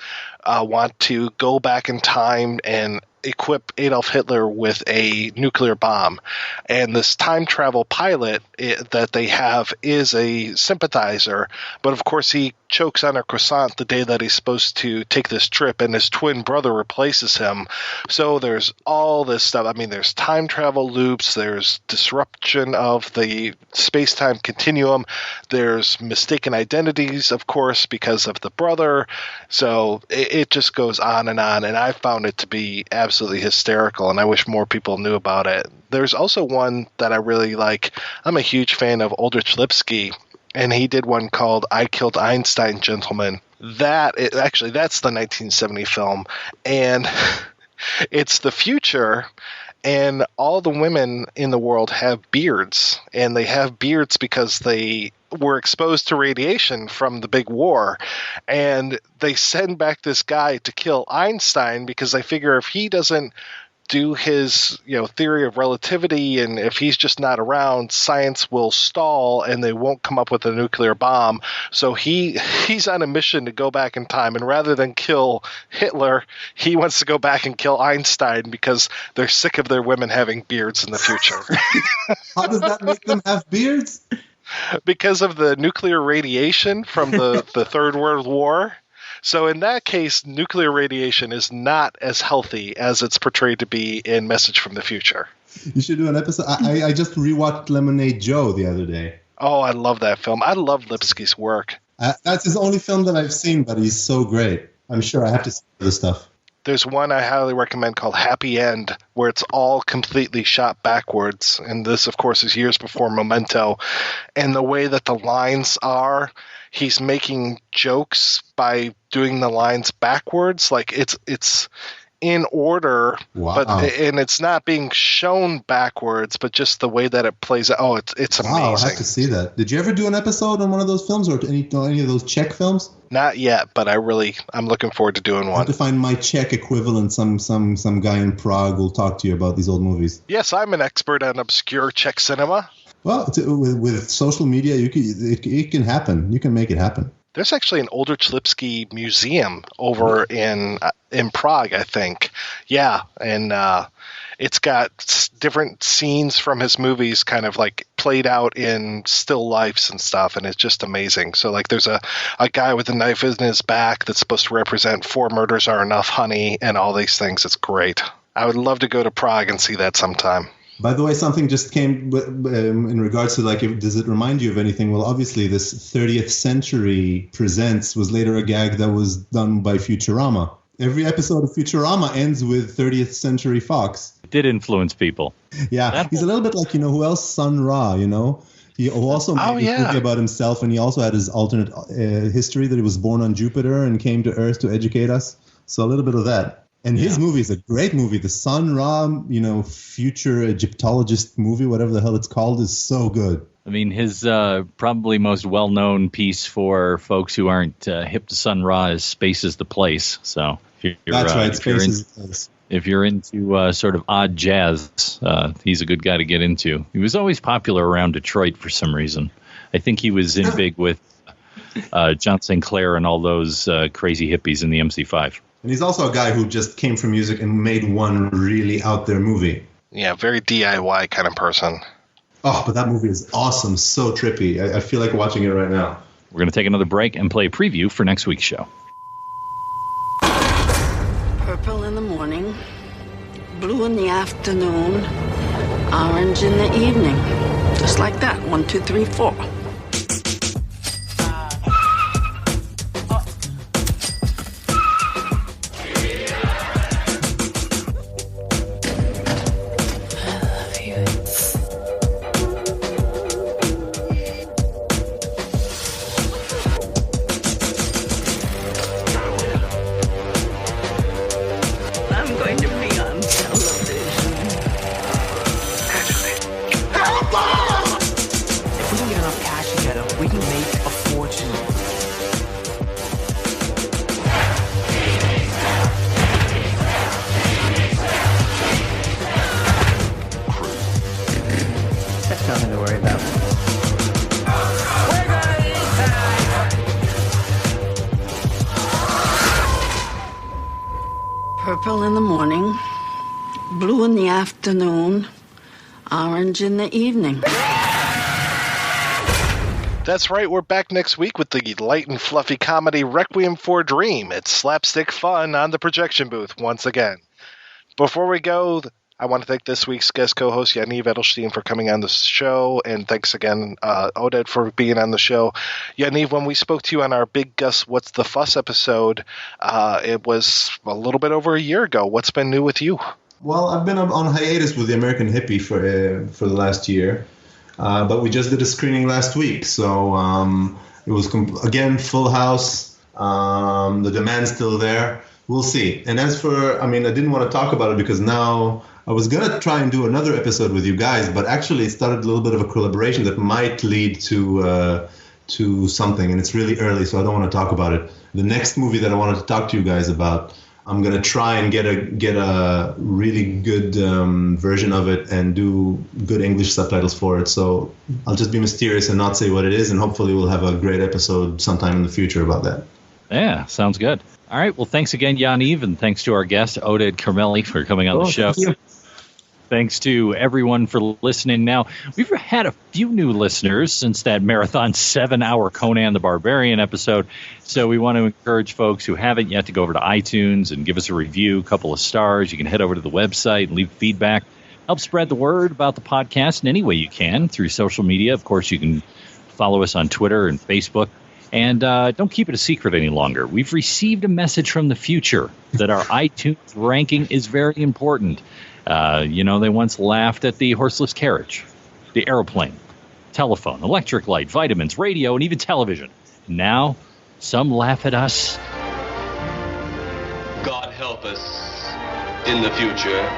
want to go back in time and equip Adolf Hitler with a nuclear bomb. And this time travel pilot that they have is a sympathizer, but of course he chokes on a croissant the day that he's supposed to take this trip, and his twin brother replaces him. So there's all this stuff. I mean, there's time travel loops, there's disruption of the space-time continuum, there's mistaken identities, of course, because of the brother. So it just goes on, and I found it to be absolutely hysterical, and I wish more people knew about it. There's also one that I really like. I'm a huge fan of Aldrich Lipsky, and he did one called I Killed Einstein, Gentlemen. That's the 1970 film, and it's the future, and all the women in the world have beards, and they have beards because they were exposed to radiation from the big war, and they send back this guy to kill Einstein because they figure if he doesn't do his theory of relativity, and if he's just not around, science will stall and they won't come up with a nuclear bomb. So he's on a mission to go back in time, and rather than kill Hitler, he wants to go back and kill Einstein because they're sick of their women having beards in the future. How does that make them have beards? Because of the nuclear radiation from the Third World War. So in that case, nuclear radiation is not as healthy as it's portrayed to be in Message from the Future. You should do an episode. I just rewatched Lemonade Joe the other day. Oh, I love that film. I love Lipsky's work. That's his only film that I've seen, but he's so great. I'm sure I have to see this stuff. There's one I highly recommend called Happy End, where it's all completely shot backwards. And this, of course, is years before Memento. And the way that the lines are, he's making jokes by doing the lines backwards. Like it's in order, wow. and it's not being shown backwards, but just the way that it plays out. Oh, it's amazing. Wow, I have to see that. Did you ever do an episode on one of those films, or any of those Czech films? Not yet, but I'm looking forward to doing one. I have to find my Czech equivalent. Some guy in Prague will talk to you about these old movies. Yes, I'm an expert on obscure Czech cinema. Well, with social media, it can happen. You can make it happen. There's actually an Aldrich Lipsky museum over in Prague, I think. Yeah, and it's got different scenes from his movies kind of like played out in still lifes and stuff, and it's just amazing. So like there's a guy with a knife in his back that's supposed to represent 4 murders are enough, honey, and all these things. It's great. I would love to go to Prague and see that sometime. By the way, something just came in regards to, like, does it remind you of anything? Well, obviously, this 30th Century Presents was later a gag that was done by Futurama. Every episode of Futurama ends with 30th Century Fox. did influence people. Yeah, he's a little bit like, who else? Sun Ra, He also made a movie about himself, and he also had his alternate history that he was born on Jupiter and came to Earth to educate us. So a little bit of that. And his movie is a great movie. The Sun Ra, future Egyptologist movie, whatever the hell it's called, is so good. I mean, his probably most well-known piece for folks who aren't hip to Sun Ra is Space is the Place. So that's right, Space is the Place. If you're into sort of odd jazz, he's a good guy to get into. He was always popular around Detroit for some reason. I think he was in big with John St. Clair and all those crazy hippies in the MC5. And he's also a guy who just came from music and made one really out there movie. Yeah, very DIY kind of person. Oh, but that movie is awesome. So trippy. I feel like watching it right now. We're going to take another break and play a preview for next week's show. Purple in the morning, blue in the afternoon, orange in the evening. Just like that. 1, 2, 3, 4. Purple in the morning, blue in the afternoon, orange in the evening. That's right, we're back next week with the light and fluffy comedy Requiem for a Dream. It's slapstick fun on the projection booth once again. Before we go, I want to thank this week's guest co-host Yaniv-Eidelstein for coming on the show, and thanks again, Oded, for being on the show. Yaniv, when we spoke to you on our Big Gus What's the Fuss episode, it was a little bit over a year ago. What's been new with you? Well, I've been on hiatus with the American Hippie for the last year, but we just did a screening last week, so it was, again, full house. The demand's still there. We'll see. And as for, I didn't want to talk about it because now I was going to try and do another episode with you guys, but actually it started a little bit of a collaboration that might lead to something, and it's really early, so I don't want to talk about it. The next movie that I wanted to talk to you guys about, I'm going to try and get a really good version of it and do good English subtitles for it. So I'll just be mysterious and not say what it is, and hopefully we'll have a great episode sometime in the future about that. Yeah, sounds good. All right, well, thanks again, Yaniv, and thanks to our guest, Oded-Carmeli, for coming on the show. Thank you. Thanks to everyone for listening. Now, we've had a few new listeners since that marathon 7-hour Conan the Barbarian episode, so we want to encourage folks who haven't yet to go over to iTunes and give us a review, a couple of stars. You can head over to the website and leave feedback. Help spread the word about the podcast in any way you can through social media. Of course, you can follow us on Twitter and Facebook. And don't keep it a secret any longer. We've received a message from the future that our iTunes ranking is very important. They once laughed at the horseless carriage, the airplane, telephone, electric light, vitamins, radio, and even television. Now, some laugh at us. God help us in the future.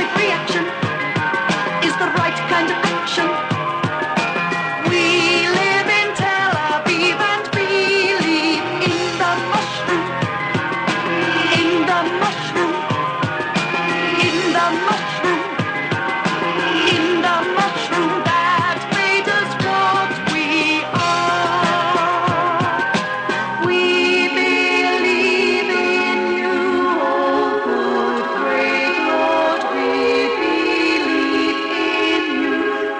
atomic reaction is the right kind of action. We live in Tel Aviv and believe in the mushroom, in the mushroom, in the mushroom, in the mushroom that made us what we are. We believe in you, oh good great Lord. We believe in you.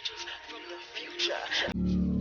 messages from the future.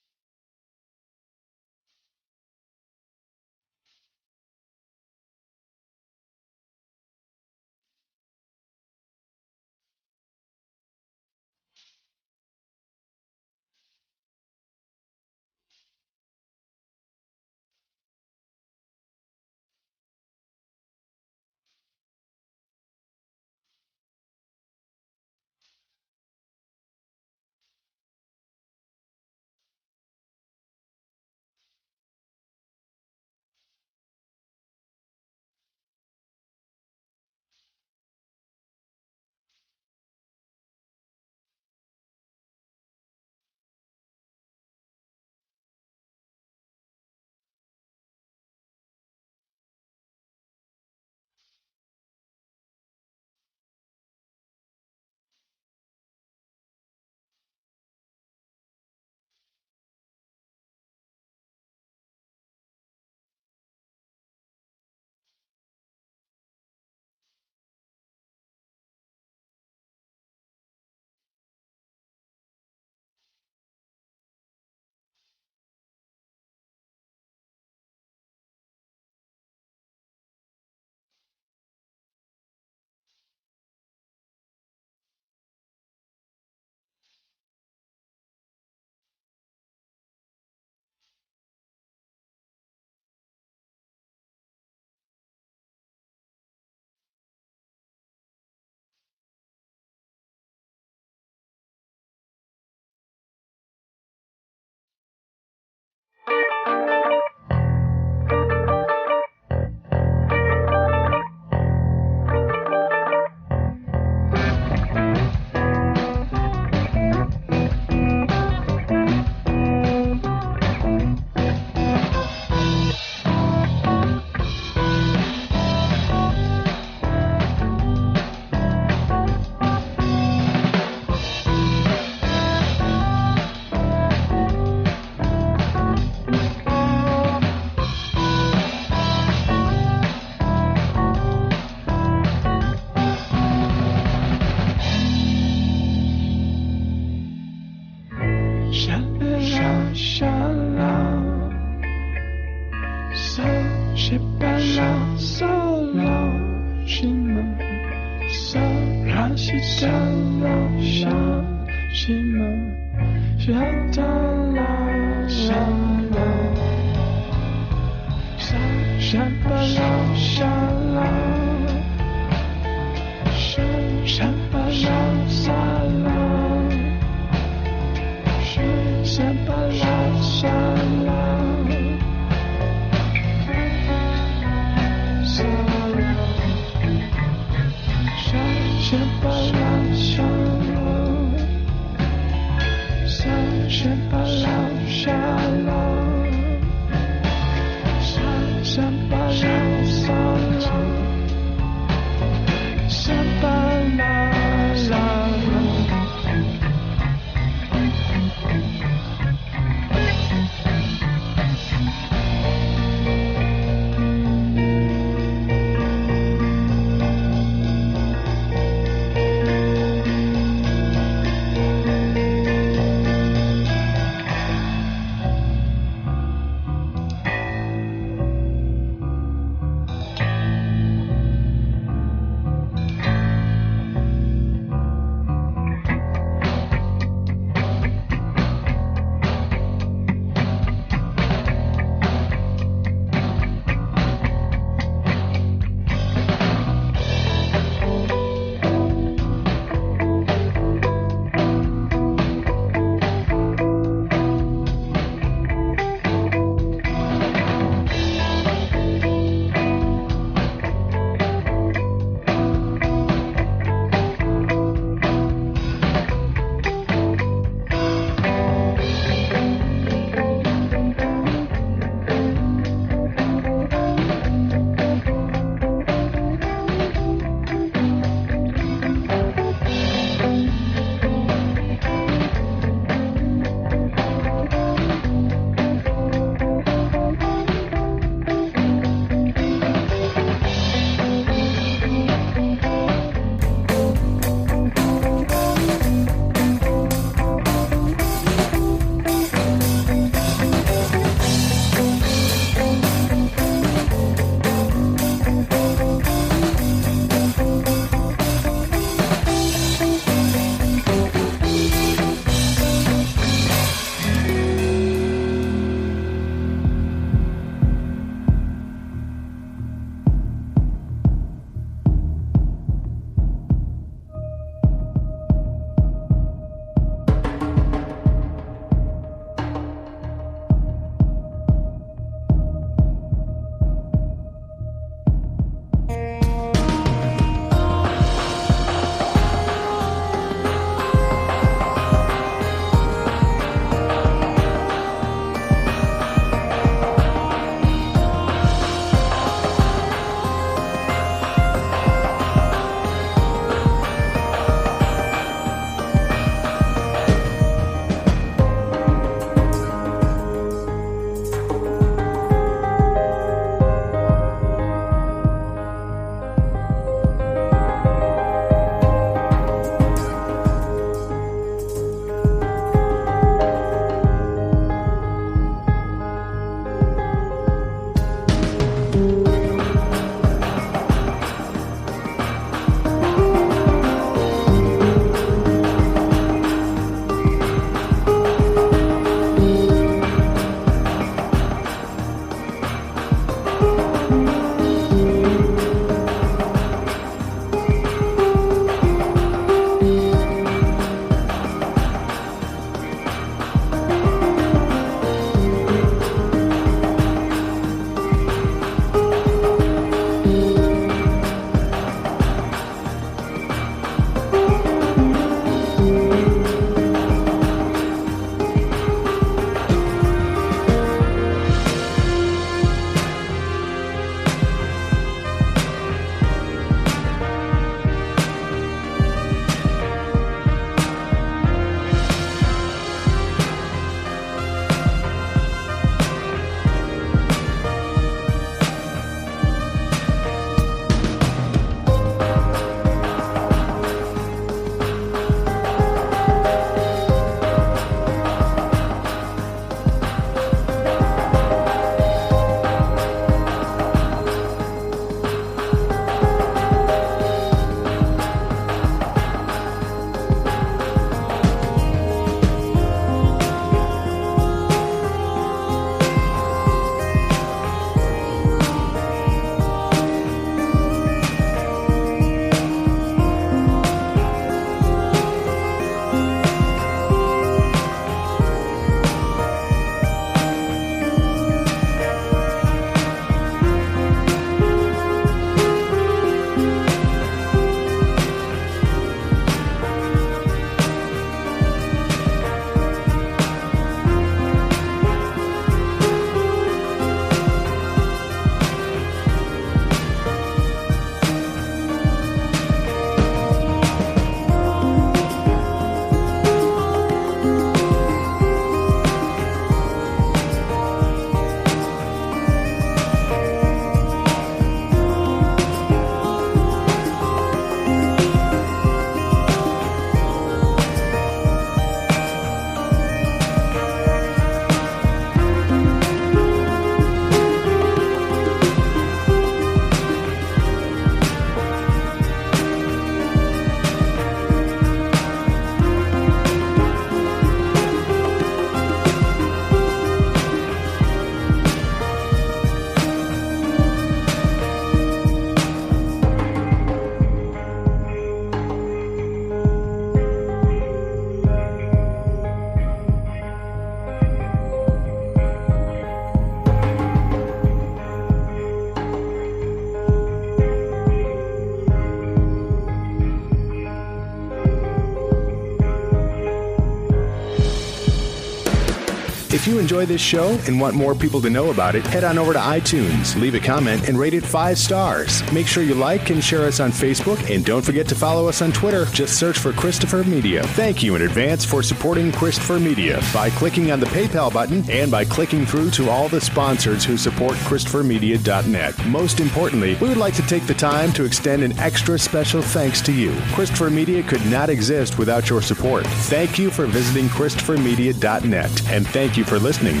If you enjoy this show and want more people to know about it, head on over to iTunes, leave a comment, and rate it 5 stars. Make sure you like and share us on Facebook, and don't forget to follow us on Twitter. Just search for Christopher Media. Thank you in advance for supporting Christopher Media by clicking on the PayPal button and by clicking through to all the sponsors who support ChristopherMedia.net. Most importantly, we would like to take the time to extend an extra special thanks to you. Christopher Media could not exist without your support. Thank you for visiting ChristopherMedia.net, and thank you for listening.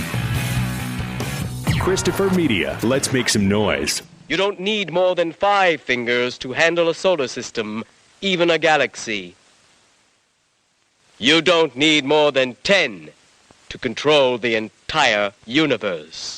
Christopher Media. Let's make some noise. You don't need more than 5 fingers to handle a solar system, even a galaxy. You don't need more than 10 to control the entire universe.